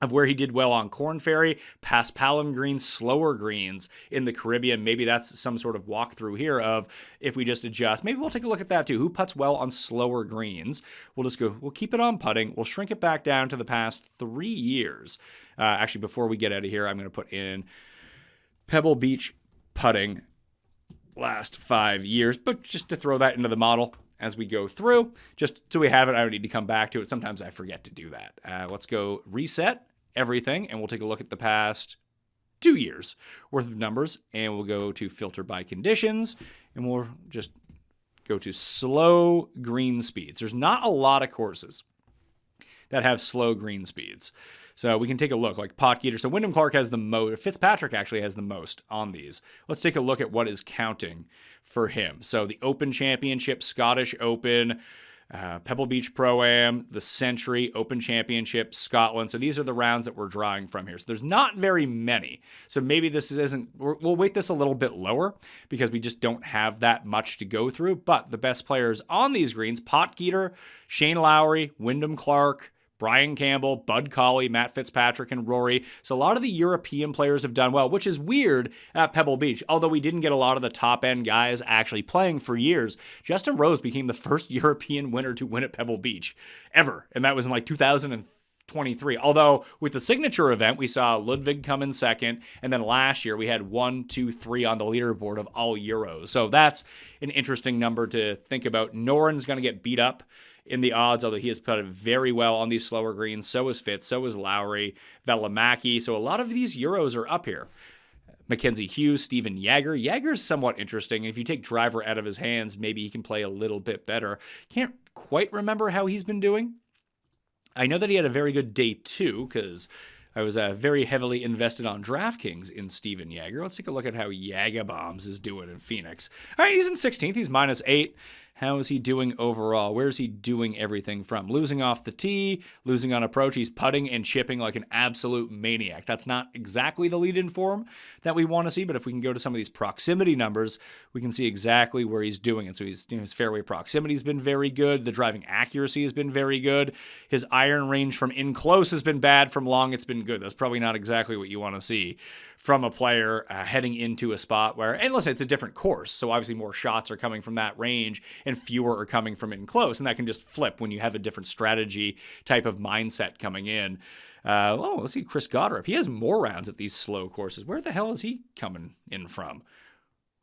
of where he did well on Corn Ferry, past Palom greens, slower greens in the Caribbean. Maybe that's some sort of walkthrough here of if we just adjust. Maybe we'll take a look at that too. Who putts well on slower greens? We'll keep it on putting. We'll shrink it back down to the past 3 years. Actually, before we get out of here, I'm going to put in Pebble Beach putting last 5 years, but just to throw that into the model as we go through, just so we have it. I don't need to come back to it. Sometimes I forget to do that. Let's go reset everything, and we'll take a look at the past 2 years worth of numbers, and we'll go to filter by conditions, and we'll just go to slow green speeds. There's not a lot of courses that have slow green speeds. So we can take a look, like Potgieter. So Wyndham Clark has the most. Fitzpatrick actually has the most on these. Let's take a look at what is counting for him. So the Open Championship, Scottish Open, Pebble Beach Pro-Am, the Century, Open Championship, Scotland. So these are the rounds that we're drawing from here. So there's not very many. So maybe this isn't, we'll weight this a little bit lower because we just don't have that much to go through. But the best players on these greens, Potgieter, Shane Lowry, Wyndham Clark, Brian Campbell, Bud Colley, Matt Fitzpatrick, and Rory. So a lot of the European players have done well, which is weird at Pebble Beach. Although we didn't get a lot of the top-end guys actually playing for years. Justin Rose became the first European winner to win at Pebble Beach ever, and that was in like 2023. Although with the signature event, we saw Ludwig come in second, and then last year we had 1, 2, 3 on the leaderboard of all Euros. So that's an interesting number to think about. Noren's going to get beat up in the odds, although he has putted very well on these slower greens. So is Fitz, so is Lowry, Velamaki. So a lot of these Euros are up here. Mackenzie Hughes, Steven Jaeger. Jaeger's somewhat interesting. If you take driver out of his hands, maybe he can play a little bit better. Can't quite remember how he's been doing. I know that he had a very good day too, because I was very heavily invested on DraftKings in Steven Jaeger. Let's take a look at how Jaeger Bombs is doing in Phoenix. All right, he's in 16th. He's -8. How is he doing overall? Where's he doing everything from? Losing off the tee, losing on approach. He's putting and chipping like an absolute maniac. That's not exactly the lead-in form that we want to see, but if we can go to some of these proximity numbers, we can see exactly where he's doing it. So his fairway proximity has been very good. The driving accuracy has been very good. His iron range from in close has been bad. From long, it's been good. That's probably not exactly what you want to see from a player heading into a spot where, and listen, it's a different course, so obviously more shots are coming from that range and fewer are coming from in close, and that can just flip when you have a different strategy type of mindset coming in. Let's see Chris Goddard. He has more rounds at these slow courses. Where the hell is he coming in from?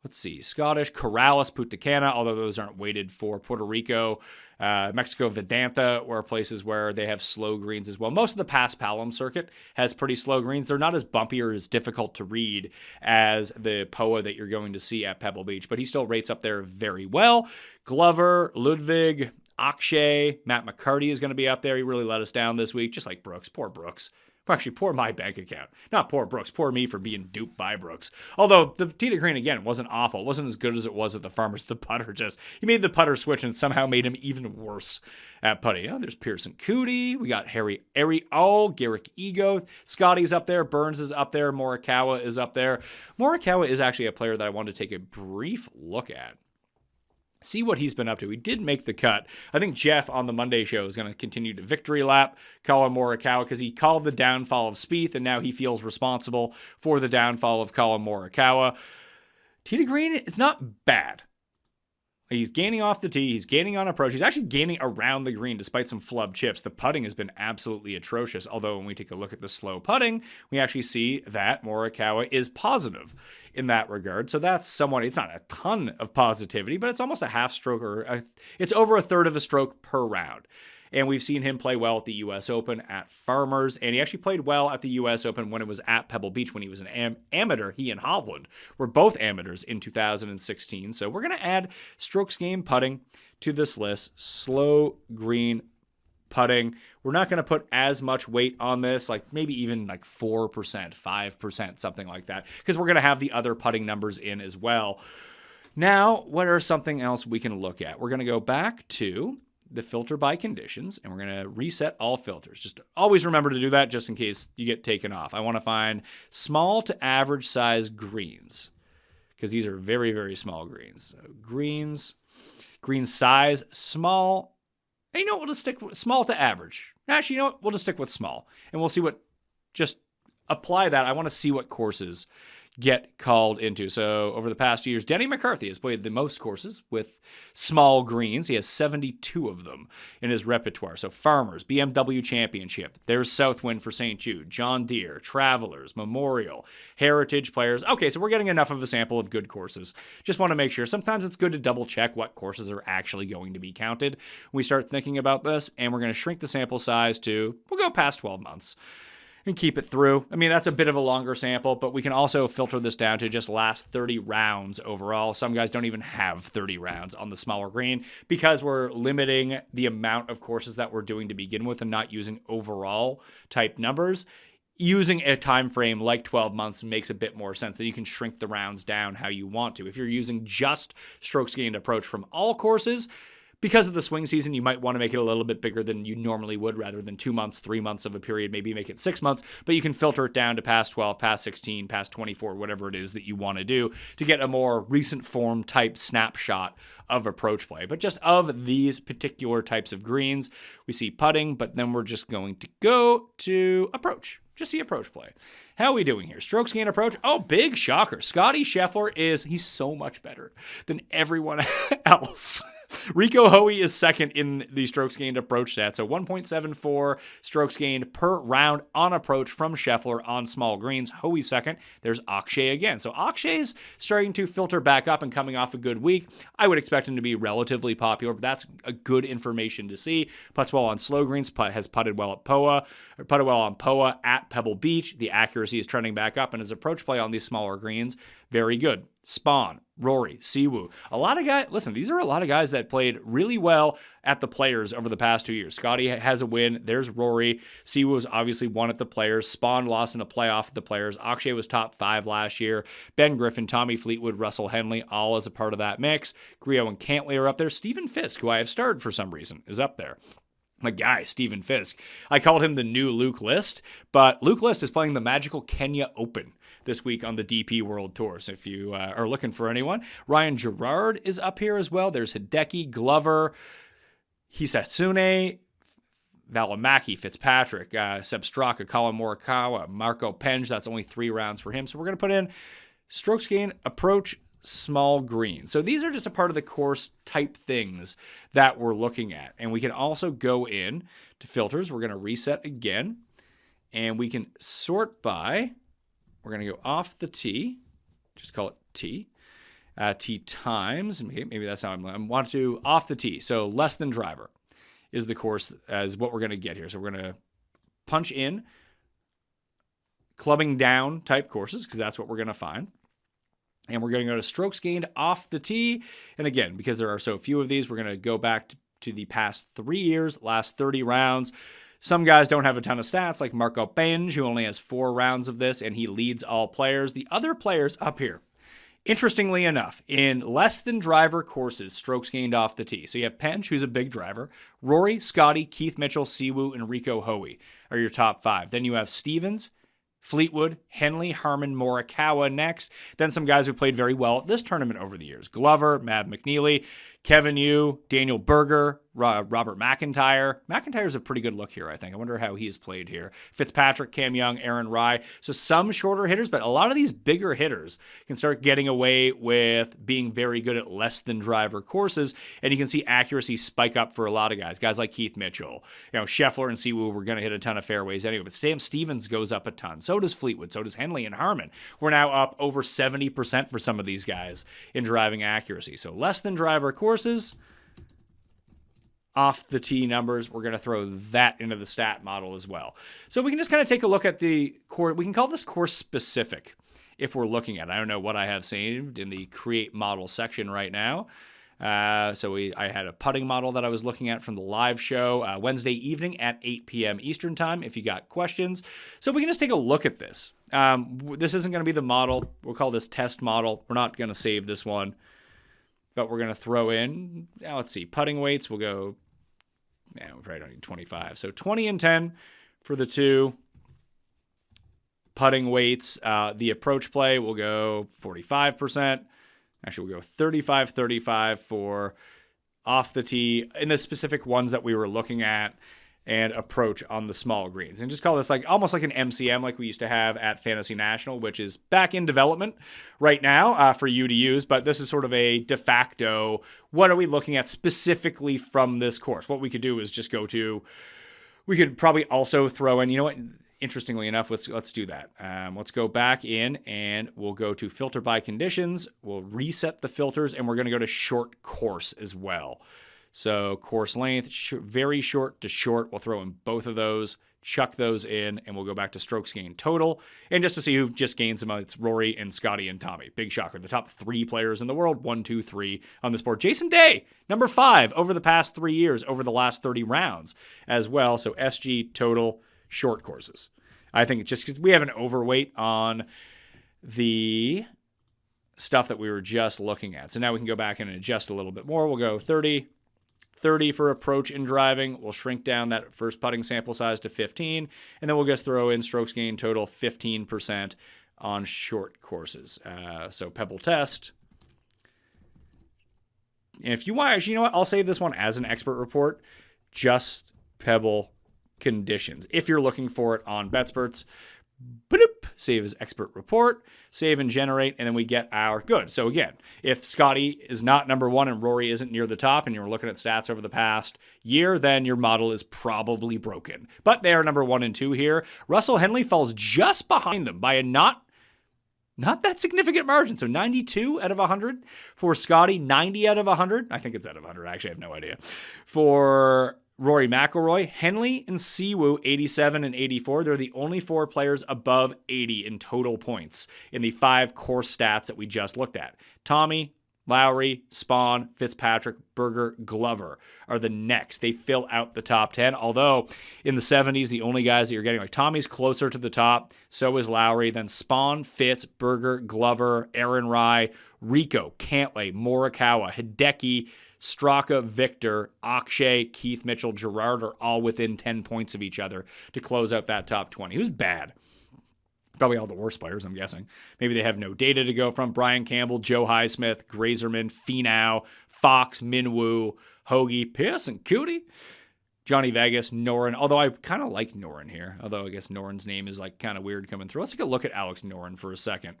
Let's see, Scottish, Corrales, Punta Cana, although those aren't weighted for Puerto Rico. Mexico, Vedanta, or places where they have slow greens as well. Most of the past Palom circuit has pretty slow greens. They're not as bumpy or as difficult to read as the POA that you're going to see at Pebble Beach, but he still rates up there very well. Glover, Ludwig, Akshay, Matt McCarty is going to be up there. He really let us down this week, just like Brooks. Poor Brooks. Actually, poor my bank account. Not poor Brooks, poor me for being duped by Brooks. Although the tee to green, again, wasn't awful. It wasn't as good as it was at the Farmers. The putter he made the putter switch and somehow made him even worse at putting. There's Pearson Cootie. We got Garrick Ego. Scotty's up there. Burns is up there. Morikawa is up there. Morikawa is actually a player that I wanted to take a brief look at. See what he's been up to. He did make the cut. I think Jeff on the Monday show is going to continue to victory lap Colin Morikawa because he called the downfall of Spieth, and now he feels responsible for the downfall of Colin Morikawa. Tee to green, it's not bad. He's gaining off the tee. He's gaining on approach. He's actually gaining around the green despite some flub chips. The putting has been absolutely atrocious. Although when we take a look at the slow putting, we actually see that Morikawa is positive in that regard. So that's somewhat, it's not a ton of positivity, but it's almost a half stroke it's over a third of a stroke per round. And we've seen him play well at the U.S. Open, at Farmers, and he actually played well at the U.S. Open when it was at Pebble Beach, when he was an amateur. He and Hovland were both amateurs in 2016. So we're going to add strokes gained putting to this list. Slow green putting. We're not going to put as much weight on this, like maybe even like 4%, 5%, something like that, because we're going to have the other putting numbers in as well. Now, what are something else we can look at? We're going to go back to the filter by conditions, and we're going to reset all filters. Just always remember to do that just in case you get taken off. I want to find small to average size greens, because these are very, very small greens. So greens, green size, small. And you know what? We'll just stick with small to average. Actually, you know what? We'll just stick with small, and we'll see what, just apply that. I want to see what courses get called into. So over the past years, Denny McCarthy has played the most courses with small greens. He has 72 of them in his repertoire. So Farmers, BMW Championship, there's Southwind for St. Jude, John Deere, Travelers, Memorial, Heritage Players. Okay, so we're getting enough of a sample of good courses. Just want to make sure. Sometimes it's good to double check what courses are actually going to be counted when we start thinking about this, and we're going to shrink the sample size to, we'll go past 12 months. And keep it through. I mean, that's a bit of a longer sample, but we can also filter this down to just last 30 rounds overall. Some guys don't even have 30 rounds on the smaller green because we're limiting the amount of courses that we're doing to begin with and not using overall type numbers. Using a time frame like 12 months makes a bit more sense, that you can shrink the rounds down how you want to. If you're using just strokes gained approach from all courses, because of the swing season, you might want to make it a little bit bigger than you normally would, rather than 2 months, 3 months of a period, maybe make it 6 months, but you can filter it down to past 12, past 16, past 24, whatever it is that you want to do to get a more recent form type snapshot of approach play. But just of these particular types of greens, we see putting, but then we're just going to go to approach. Just see approach play. How are we doing here? Strokes gained approach. Oh, big shocker. Scotty Scheffler he's so much better than everyone else. Rico Hoey is second in the strokes gained approach stat. So 1.74 strokes gained per round on approach from Scheffler on small greens. Hoey second. There's Akshay again. So Akshay's starting to filter back up and coming off a good week. I would expect him to be relatively popular, but that's a good information to see. Putts well on slow greens. Has putted well on POA at Pebble Beach. The accuracy is trending back up, and his approach play on these smaller greens, very good. Spawn, Rory, Siwoo. A lot of guys, listen, these are a lot of guys that played really well at the Players over the past 2 years. Scotty has a win. There's Rory. Siwoo was obviously won at the Players. Spawn lost in a playoff at the Players. Akshay was top 5 last year. Ben Griffin, Tommy Fleetwood, Russell Henley, all as a part of that mix. Griot and Cantley are up there. Stephen Fisk, who I have starred for some reason, is up there. My guy, Stephen Fisk. I called him the new Luke List, but Luke List is playing the magical Kenya Open this week on the DP World Tour. So if you are looking for anyone, Ryan Gerard is up here as well. There's Hideki, Glover, Hisasune, Valimaki, Fitzpatrick, Seb Straka, Colin Morikawa, Marco Penge. That's only 3 rounds for him. So we're going to put in strokes gained, approach, small green. So these are just a part of the course type things that we're looking at. And we can also go in to filters. We're going to reset again, and we can sort by, we're going to go off the tee, just call it T, T times, maybe that's how I want to, off the tee. So less than driver is the course as what we're going to get here. So we're going to punch in clubbing down type courses, because that's what we're going to find. And we're going to go to strokes gained off the tee. And again, because there are so few of these, we're going to go back to the past 3 years, last 30 rounds. Some guys don't have a ton of stats, like Marco Penge, who only has 4 rounds of this, and he leads all players. The other players up here, interestingly enough, in less than driver courses, strokes gained off the tee. So you have Penge, who's a big driver. Rory, Scotty, Keith Mitchell, Siwoo, and Rico Hoey are your top 5. Then you have Stevens, Fleetwood, Henley, Harmon, Morikawa next. Then some guys who played very well at this tournament over the years. Glover, Matt McNeely, Kevin Yu, Daniel Berger, Robert McIntyre. McIntyre's a pretty good look here, I think. I wonder how he's played here. Fitzpatrick, Cam Young, Aaron Rye. So some shorter hitters, but a lot of these bigger hitters can start getting away with being very good at less than driver courses. And you can see accuracy spike up for a lot of guys. Guys like Keith Mitchell. Scheffler and Siwoo were going to hit a ton of fairways anyway. But Sam Stevens goes up a ton. So does Fleetwood. So does Henley and Harmon. We're now up over 70% for some of these guys in driving accuracy. So less than driver courses. Off the tee numbers, we're going to throw that into the stat model as well. So we can just kind of take a look at the course. We can call this course specific if we're looking at it. I don't know what I have saved in the create model section right now. I had a putting model that I was looking at from the live show Wednesday evening at 8 p.m. Eastern time if you got questions. So we can just take a look at this. This isn't going to be the model. We'll call this test model. We're not going to save this one, but we're going to throw in, let's see, putting weights. We'll go, we probably don't need 25. So 20 and 10 for the two. Putting weights, the approach play will go 45%. Actually, we'll go 35-35 for off the tee in the specific ones that we were looking at, and approach on the small greens. And just call this almost like an MCM like we used to have at Fantasy National, which is back in development right now for you to use. But this is sort of a de facto, what are we looking at specifically from this course? What we could do is just we could probably also throw in, you know what? Interestingly enough, let's do that. Let's go back in and we'll go to filter by conditions. We'll reset the filters and we're going to go to short course as well. So course length, very short to short. We'll throw in both of those, chuck those in, and we'll go back to strokes gained total. And just to see who just gains them, it's Rory and Scotty and Tommy. Big shocker. The top 3 players in the world, 1, 2, 3 on this board. Jason Day, number 5 over the past 3 years, over the last 30 rounds as well. So SG total short courses. I think just because we have an overweight on the stuff that we were just looking at. So now we can go back and adjust a little bit more. We'll go 30 for approach and driving. We'll shrink down that first putting sample size to 15, and then we'll just throw in strokes gained total 15% on short courses. So Pebble test. And if you want, actually, you know what? I'll save this one as an expert report. Just Pebble conditions. If you're looking for it on Betsperts, save as expert report, save and generate, and then we get our good. So again, if Scotty is not number 1 and Rory isn't near the top and you're looking at stats over the past year, then your model is probably broken. But they are number 1 and 2 here. Russell Henley falls just behind them by a not that significant margin. So 92 out of 100 for Scotty, 90 out of 100. I think it's out of 100. Actually, I have no idea. For Rory McIlroy, Henley, and Siwoo, 87 and 84. They're the only 4 players above 80 in total points in the 5 course stats that we just looked at. Tommy, Lowry, Spawn, Fitzpatrick, Berger, Glover are the next. They fill out the top 10, although in the 70s, the only guys that you're getting, like Tommy's closer to the top, so is Lowry, then Spawn, Fitz, Berger, Glover, Aaron Rye, Rico, Cantlay, Morikawa, Hideki, Straka, Victor, Akshay, Keith Mitchell, Gerard are all within 10 points of each other to close out that top 20. Who's bad? Probably all the worst players, I'm guessing. Maybe they have no data to go from. Brian Campbell, Joe Highsmith, Grazerman, Finau, Fox, Minwoo, Hoagie, Pierce, and Cootie. Johnny Vegas, Noren, although I kind of like Noren here, although I guess Noren's name is kind of weird coming through. Let's take a look at Alex Noren for a second.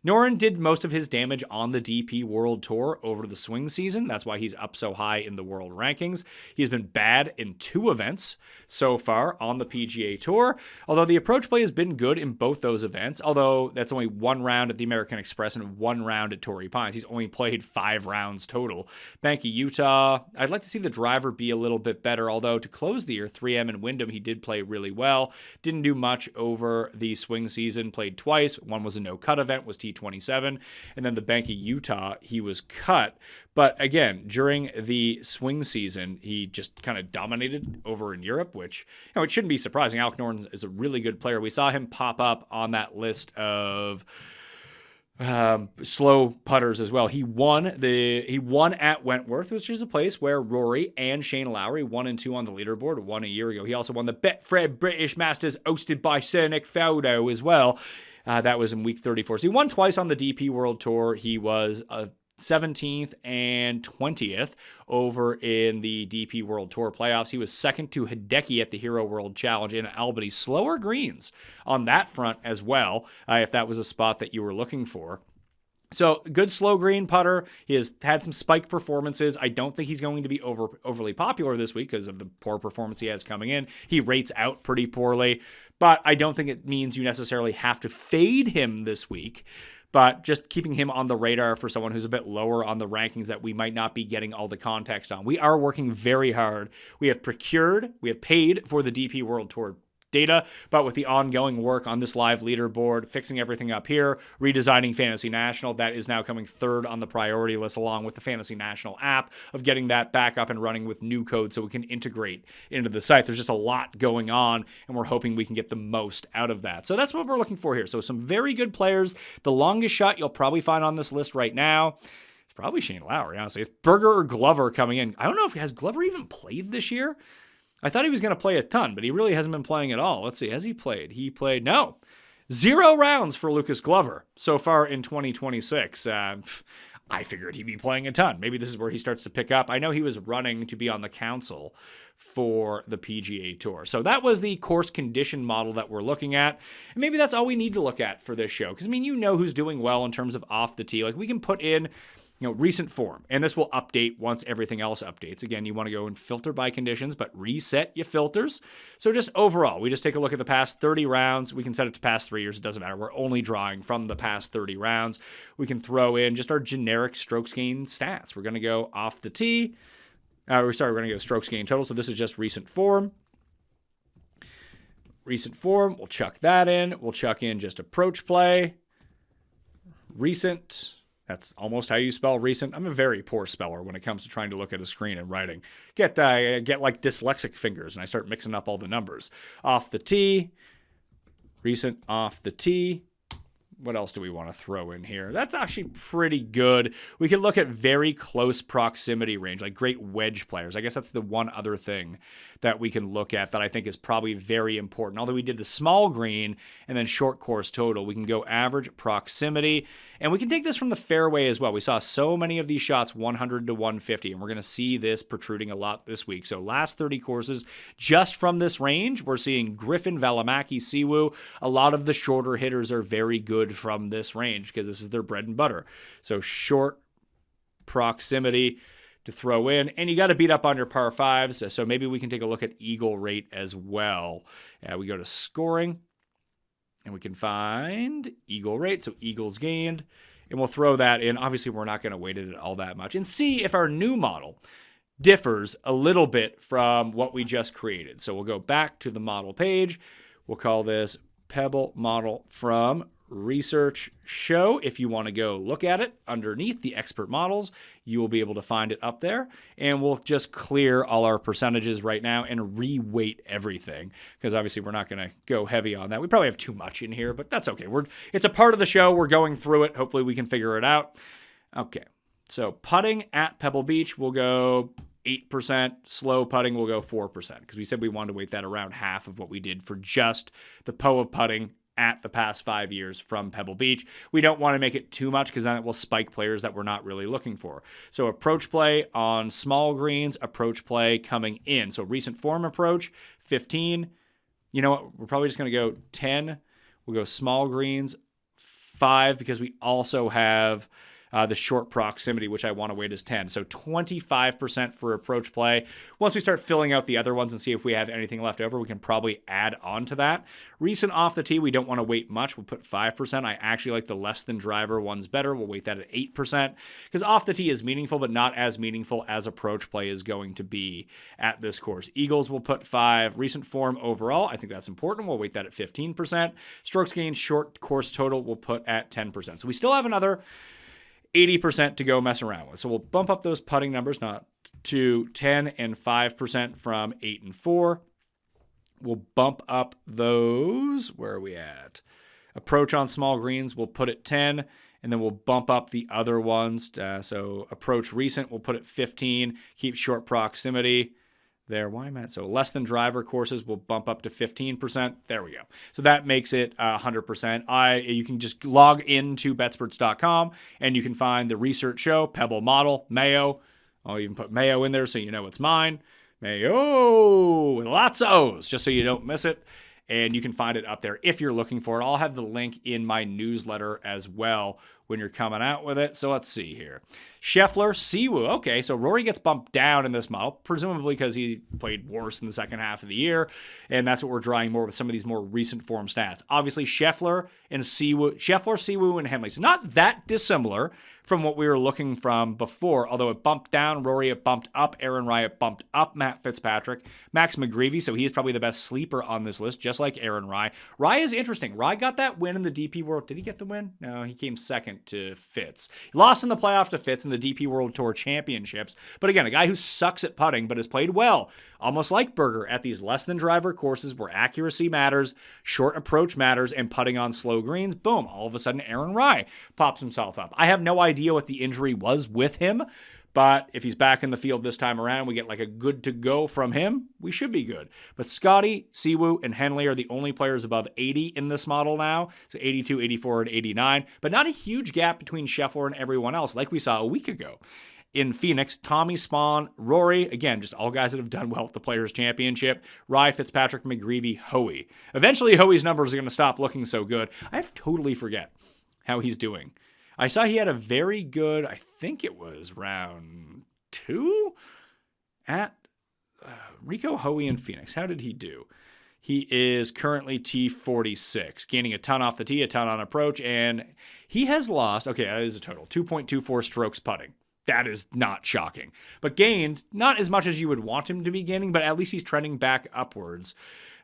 Noren did most of his damage on the DP World Tour over the swing season. That's why he's up so high in the world rankings. He's been bad in 2 events so far on the PGA Tour, although the approach play has been good in both those events, although that's only 1 round at the American Express and 1 round at Torrey Pines. He's only played 5 rounds total. Bank of Utah, I'd like to see the driver be a little bit better, although to close the year, 3M and Wyndham, he did play really well. Didn't do much over the swing season, played twice. One was a no-cut event, was T27, and then the Bank of Utah, he was cut. But again, during the swing season, he just kind of dominated over in Europe, which, it shouldn't be surprising. Alex Noren is a really good player. We saw him pop up on that list of slow putters as well. He won at Wentworth, which is a place where Rory and Shane Lowry 1 and 2 on the leaderboard won a year ago. He also won the Betfred British Masters hosted by Sir Nick Faldo as well. That was in week 34. So he won twice on the DP World Tour. He was a 17th and 20th over in the DP World Tour playoffs. He was second to Hideki at the Hero World Challenge in Albany. Slower greens on that front as well, if that was a spot that you were looking for. So good slow green putter. He has had some spike performances. I don't think he's going to be overly popular this week because of the poor performance he has coming in. He rates out pretty poorly, but I don't think it means you necessarily have to fade him this week. But just keeping him on the radar for someone who's a bit lower on the rankings that we might not be getting all the context on. We are working very hard. We have paid for the DP World Tour data, but with the ongoing work on this live leaderboard, fixing everything up here, redesigning Fantasy National, that is now coming third on the priority list along with the Fantasy National app of getting that back up and running with new code so we can integrate into the site. There's just a lot going on, and we're hoping we can get the most out of that. So that's what we're looking for here. So some very good players. The longest shot you'll probably find on this list right now, it's probably Shane Lowry, honestly. It's Berger or Glover coming in. I don't know if has Glover even played this year. I thought he was going to play a ton, but he really hasn't been playing at all. Let's see. Has he played? No. 0 rounds for Lucas Glover so far in 2026. I figured he'd be playing a ton. Maybe this is where he starts to pick up. I know he was running to be on the council for the PGA Tour. So that was the course condition model that we're looking at. And maybe that's all we need to look at for this show. Because, I mean, you know who's doing well in terms of off the tee. Like, we can put in recent form, and this will update once everything else updates. Again, you want to go and filter by conditions, but reset your filters. So just overall, we just take a look at the past 30 rounds. We can set it to past 3 years. It doesn't matter. We're only drawing from the past 30 rounds. We can throw in just our generic strokes gained stats. We're going to go off the tee. We're going to go strokes gained total. So this is just recent form. Recent form, we'll chuck that in. We'll chuck in just approach play. Recent. That's almost how you spell recent. I'm a very poor speller when it comes to trying to look at a screen and writing. Get like dyslexic fingers, and I start mixing up all the numbers. Off the tee, recent off the tee. What else do we want to throw in here? That's actually pretty good. We can look at very close proximity range, like great wedge players. I guess that's the one other thing that we can look at that I think is probably very important. Although we did the small green and then short course total, we can go average proximity. And we can take this from the fairway as well. We saw so many of these shots 100 to 150, and we're going to see this protruding a lot this week. So last 30 courses, just from this range, we're seeing Griffin, Valimaki, Siwoo. A lot of the shorter hitters are very good from this range because this is their bread and butter. So short proximity to throw in, and you got to beat up on your par fives. So maybe we can take a look at eagle rate as well. We go to scoring, and we can find eagle rate. So eagles gained, and we'll throw that in. Obviously, we're not going to weight it all that much, and see if our new model differs a little bit from what we just created. So we'll go back to the model page. We'll call this Pebble model from Research Show. If you want to go look at it underneath the expert models, you will be able to find it up there. And we'll just clear all our percentages right now and re-weight everything, because obviously we're not going to go heavy on that. We probably have too much in here, but that's okay. It's a part of the show. We're going through it. Hopefully we can figure it out. Okay, so putting at Pebble Beach will go 8%. Slow putting will go 4%, because we said we wanted to weight that around half of what we did for just the POA putting at the past 5 years from Pebble Beach. We don't want to make it too much because then it will spike players that we're not really looking for. So approach play on small greens, approach play coming in. So recent form approach, 15. You know what? We're probably just going to go 10. We'll go small greens, 5, because we also have the short proximity, which I want to weight as 10. So 25% for approach play. Once we start filling out the other ones and see if we have anything left over, we can probably add on to that. Recent off the tee, we don't want to weight much. We'll put 5%. I actually like the less than driver ones better. We'll weight that at 8%, because off the tee is meaningful, but not as meaningful as approach play is going to be at this course. Eagles will put 5. Recent form overall, I think that's important. We'll weight that at 15%. Strokes gained short course total we'll put at 10%. So we still have another 80% to go mess around with. So we'll bump up those putting numbers not to 10 and 5% from 8 and 4. We'll bump up those. Where are we at? Approach on small greens, we'll put it 10, and then we'll bump up the other ones. So approach recent, we'll put it 15. Keep short proximity there. Why am I at? So less than driver courses will bump up to 15%. There we go. So that makes it 100%. You can just log into betsperts.com and you can find the research show, Pebble Model, Mayo. I'll even put Mayo in there so you know it's mine. Mayo with lots of O's, just so you don't miss it. And you can find it up there if you're looking for it. I'll have the link in my newsletter as well when you're coming out with it. So let's see here. Scheffler, Siwoo. Okay, so Rory gets bumped down in this model, presumably because he played worse in the second half of the year. And that's what we're drawing more with some of these more recent form stats. Obviously, Scheffler, Siwoo, and Henley. So not that dissimilar from what we were looking from before, although it bumped down Rory, it bumped up Aaron Rai, it bumped up Matt Fitzpatrick, Max McGreevy, so he is probably the best sleeper on this list, just like Aaron Rai. Rai is interesting. Rai got that win in the DP World. Did he get the win? No, he came second to Fitz. He lost in the playoff to Fitz in the DP World Tour Championships, but again, a guy who sucks at putting but has played well, almost like Berger, at these less than driver courses where accuracy matters, short approach matters, and putting on slow greens. Boom, all of a sudden Aaron Rai pops himself up. I have no idea what the injury was with him, but if he's back in the field this time around, we get like a good to go from him, we should be good. But Scotty, Siwoo, and Henley are the only players above 80 in this model now, so 82, 84, and 89, but not a huge gap between Scheffler and everyone else like we saw a week ago. In Phoenix, Tommy, Spawn, Rory, again, just all guys that have done well at the Players' Championship. Rai, Fitzpatrick, McGreevy, Hoey. Eventually, Hoey's numbers are going to stop looking so good. I totally forget how he's doing. I saw he had a very good, I think it was round 2 at Rico Hoey in Phoenix. How did he do? He is currently T46, gaining a ton off the tee, a ton on approach, and he has lost, okay, that is a total, 2.24 strokes putting. That is not shocking. But gained, not as much as you would want him to be gaining, but at least he's trending back upwards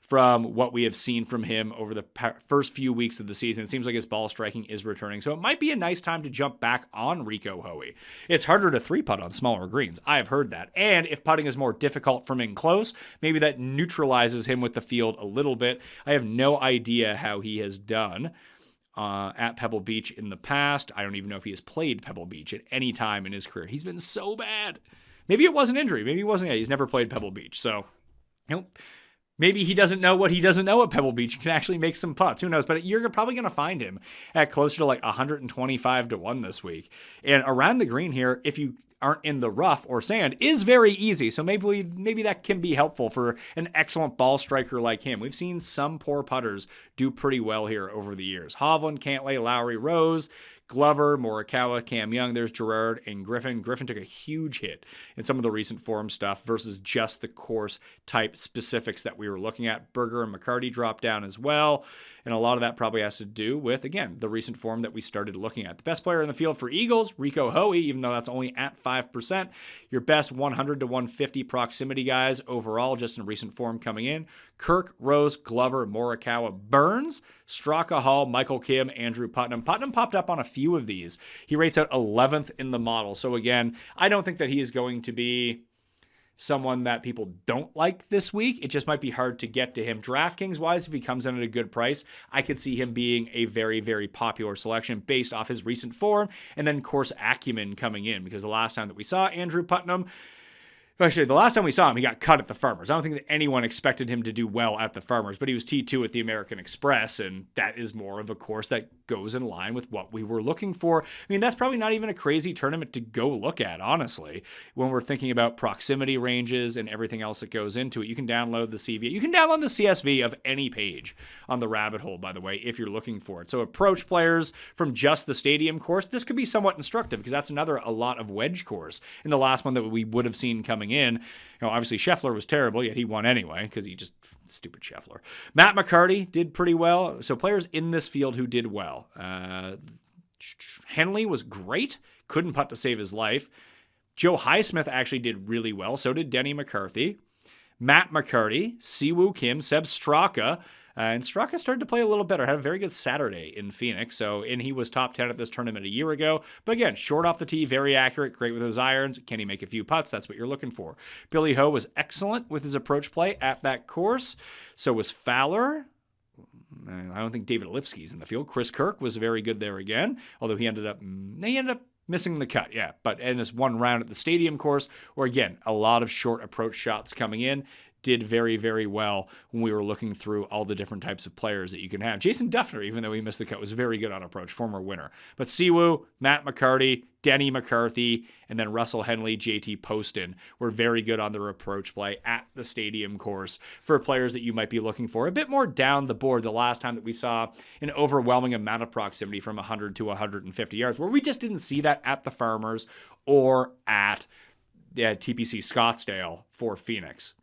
from what we have seen from him over the first few weeks of the season. It seems like his ball striking is returning, so it might be a nice time to jump back on Rico Hoey. It's harder to 3-putt on smaller greens. I have heard that. And if putting is more difficult from in close, maybe that neutralizes him with the field a little bit. I have no idea how he has done at Pebble Beach in the past. I don't even know if he has played Pebble Beach at any time in his career. He's been so bad. Maybe it was an injury. Maybe it wasn't. Yeah, he's never played Pebble Beach. So, maybe he doesn't know what he doesn't know at Pebble Beach. He can actually make some putts. Who knows? But you're probably going to find him at closer to like 125 to 1 this week. And around the green here, if you aren't in the rough or sand, is very easy. So maybe that can be helpful for an excellent ball striker like him. We've seen some poor putters do pretty well here over the years. Hovland, Cantlay, Lowry, Rose, Glover, Morikawa, Cam Young, there's Gerard, and Griffin. Griffin took a huge hit in some of the recent form stuff versus just the course type specifics that we were looking at. Berger and McCarty dropped down as well, and a lot of that probably has to do with, again, the recent form that we started looking at. The best player in the field for Eagles, Rico Hoey, even though that's only at 5%. Your best 100 to 150 proximity guys overall, just in recent form coming in. Kirk, Rose, Glover, Morikawa, Burns, Straka, Hall, Michael Kim, Andrew Putnam. Putnam popped up on a few of these. He rates out 11th in the model. So again, I don't think that he is going to be someone that people don't like this week. It just might be hard to get to him. DraftKings wise, if he comes in at a good price, I could see him being a very, very popular selection based off his recent form and then course acumen coming in, because the last time that we saw Andrew Putnam, actually, the last time we saw him, he got cut at the Farmers. I don't think that anyone expected him to do well at the Farmers, but he was T2 at the American Express, and that is more of a course that goes in line with what we were looking for. I mean, that's probably not even a crazy tournament to go look at, honestly, when we're thinking about proximity ranges and everything else that goes into it. You can download the CV. You can download the CSV of any page on the rabbit hole, by the way, if you're looking for it. So approach players from just the stadium course, this could be somewhat instructive, because that's a lot of wedge course in the last one that we would have seen coming in. Obviously Scheffler was terrible, yet he won anyway, because he just, stupid Scheffler. Matt McCarty did pretty well. So players in this field who did well. Henley was great, couldn't putt to save his life. Joe Highsmith actually did really well. So did Denny McCarthy. Matt McCarty, Siwoo Kim, Seb Straka. And Straka started to play a little better. Had a very good Saturday in Phoenix. And he was top 10 at this tournament a year ago. But again, short off the tee, very accurate, great with his irons. Can he make a few putts? That's what you're looking for. Billy Ho was excellent with his approach play at that course. So was Fowler. I don't think David Lipsky's in the field. Chris Kirk was very good there again, although he ended up Missing the cut, yeah. But in this one round at the stadium course, where again, a lot of short approach shots coming in, did very, very well when we were looking through all the different types of players that you can have. Jason Duffner, even though he missed the cut, was very good on approach, former winner. But Siwoo, Matt McCarty, Denny McCarthy, and then Russell Henley, JT Poston were very good on their approach play at the stadium course for players that you might be looking for. A bit more down the board the last time that we saw an overwhelming amount of proximity from 100 to 150 yards, where we just didn't see that at the Farmers or at TPC Scottsdale for Phoenix.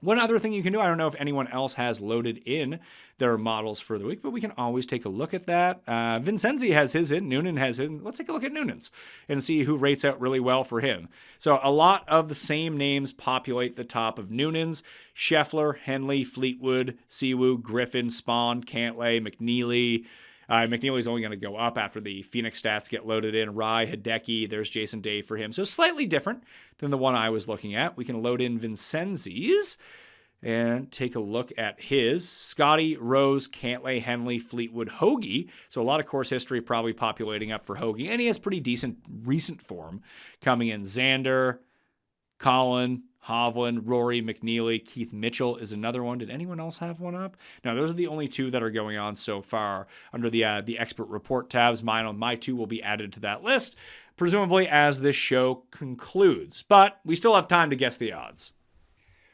One other thing you can do, I don't know if anyone else has loaded in their models for the week, but we can always take a look at that. Vincenzi has his in, Noonan has his in. Let's take a look at Noonan's and see who rates out really well for him. So a lot of the same names populate the top of Noonan's. Scheffler, Henley, Fleetwood, Siwoo, Griffin, Spahn, Cantlay, McNeely. McNeely's only going to go up after the Phoenix stats get loaded in. Rai, Hideki, there's Jason Day for him. So slightly different than the one I was looking at. We can load in Vincenzi's and take a look at his. Scotty, Rose, Cantlay, Henley, Fleetwood, Hoagie. So a lot of course history probably populating up for Hoagie. And he has pretty decent recent form coming in. Xander, Colin, Hovland, Rory, McNeely, Keith Mitchell is another one. Did anyone else have one up? No, those are the only two that are going on so far under the expert report tabs. My two will be added to that list, presumably as this show concludes. But we still have time to guess the odds.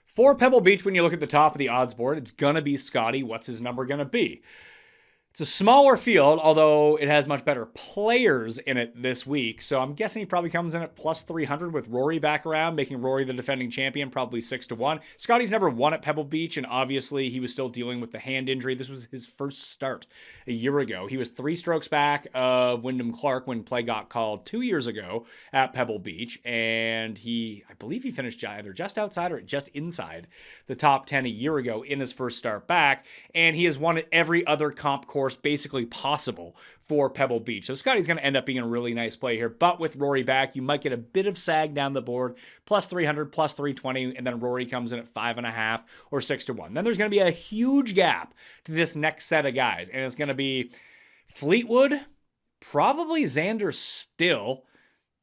For Pebble Beach, when you look at the top of the odds board, it's going to be Scotty. What's his number going to be? It's a smaller field, although it has much better players in it this week. So I'm guessing he probably comes in at plus 300 with Rory back around, making Rory the defending champion, probably 6-1. Scotty's never won at Pebble Beach, and obviously he was still dealing with the hand injury. This was his first start a year ago. He was 3 strokes back of Wyndham Clark when play got called 2 years ago at Pebble Beach. And I believe he finished either just outside or just inside the top 10 a year ago in his first start back. And he has won at every other comp course basically possible for Pebble Beach. So Scotty's going to end up being a really nice play here. But with Rory back, you might get a bit of sag down the board, plus 300, plus 320, and then Rory comes in at 5.5 or 6-1. Then there's going to be a huge gap to this next set of guys. And it's going to be Fleetwood, probably Xander still.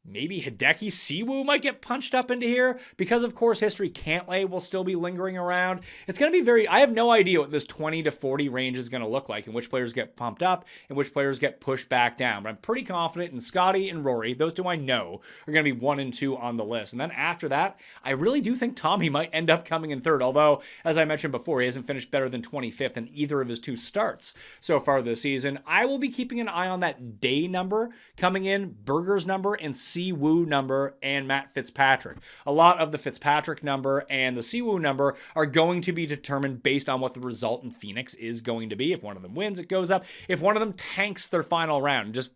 Maybe Hideki, Siwoo might get punched up into here because of course history. Cantlay will still be lingering around. It's going to be I have no idea what this 20 to 40 range is going to look like and which players get pumped up and which players get pushed back down. But I'm pretty confident in Scotty and Rory. Those two I know are going to be 1 and 2 on the list. And then after that, I really do think Tommy might end up coming in third. Although, as I mentioned before, he hasn't finished better than 25th in either of his 2 starts so far this season. I will be keeping an eye on that Day number coming in, Berger's number, and Siwoo number, and Matt Fitzpatrick. A lot of the Fitzpatrick number and the Siwoo number are going to be determined based on what the result in Phoenix is going to be. If one of them wins, it goes up. If one of them tanks their final round and just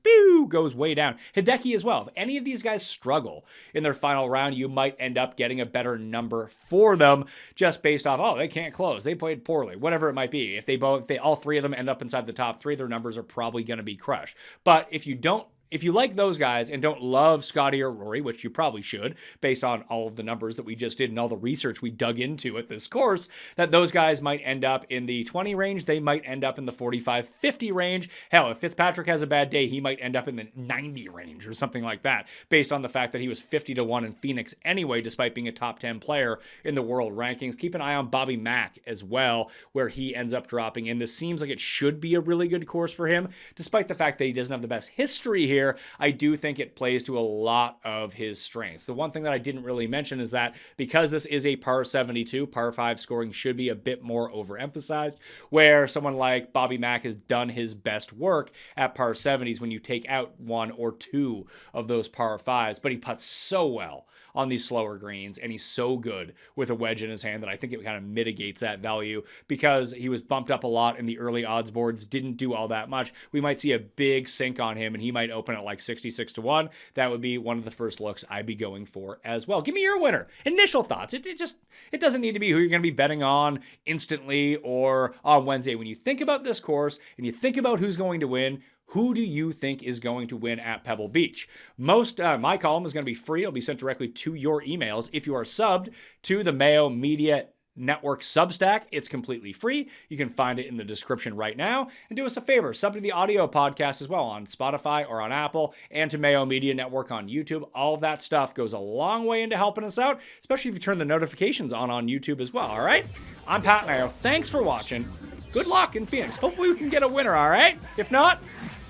goes way down. Hideki as well. If any of these guys struggle in their final round, you might end up getting a better number for them just based off, they can't close, they played poorly, whatever it might be. If all 3 of them end up inside the top 3, their numbers are probably going to be crushed. But if you like those guys and don't love Scotty or Rory, which you probably should, based on all of the numbers that we just did and all the research we dug into at this course, that those guys might end up in the 20 range. They might end up in the 45, 50 range. Hell, if Fitzpatrick has a bad day, he might end up in the 90 range or something like that, based on the fact that he was 50-1 in Phoenix anyway, despite being a top 10 player in the world rankings. Keep an eye on Bobby Mack as well, where he ends up dropping in. This seems like it should be a really good course for him, despite the fact that he doesn't have the best history here. I do think it plays to a lot of his strengths. The one thing that I didn't really mention is that because this is a par 72, par 5 scoring should be a bit more overemphasized, where someone like Bobby Mack has done his best work at par 70s when you take out 1 or 2 of those par 5s, but he putts so well on these slower greens, and he's so good with a wedge in his hand that I think it kind of mitigates that value. Because he was bumped up a lot in the early odds boards, didn't do all that much, we might see a big sink on him and he might open at like 66-1. That would be one of the first looks I'd be going for as well. Give me your winner. Initial thoughts. It doesn't need to be who you're going to be betting on instantly or on Wednesday. When you think about this course and you think about who's going to win, who do you think is going to win at Pebble Beach? My column is going to be free. It'll be sent directly to your emails if you are subbed to the Mayo Media Network Substack. It's completely free. You can find it in the description right now. And do us a favor, sub to the audio podcast as well on Spotify or on Apple, and to Mayo Media Network on YouTube. All of that stuff goes a long way into helping us out, especially if you turn the notifications on YouTube as well, all right? I'm Pat Mayo. Thanks for watching. Good luck in Phoenix. Hopefully we can get a winner, all right? If not,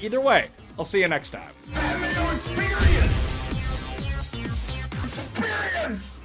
either way, I'll see you next time. Mayo Experience! Experience!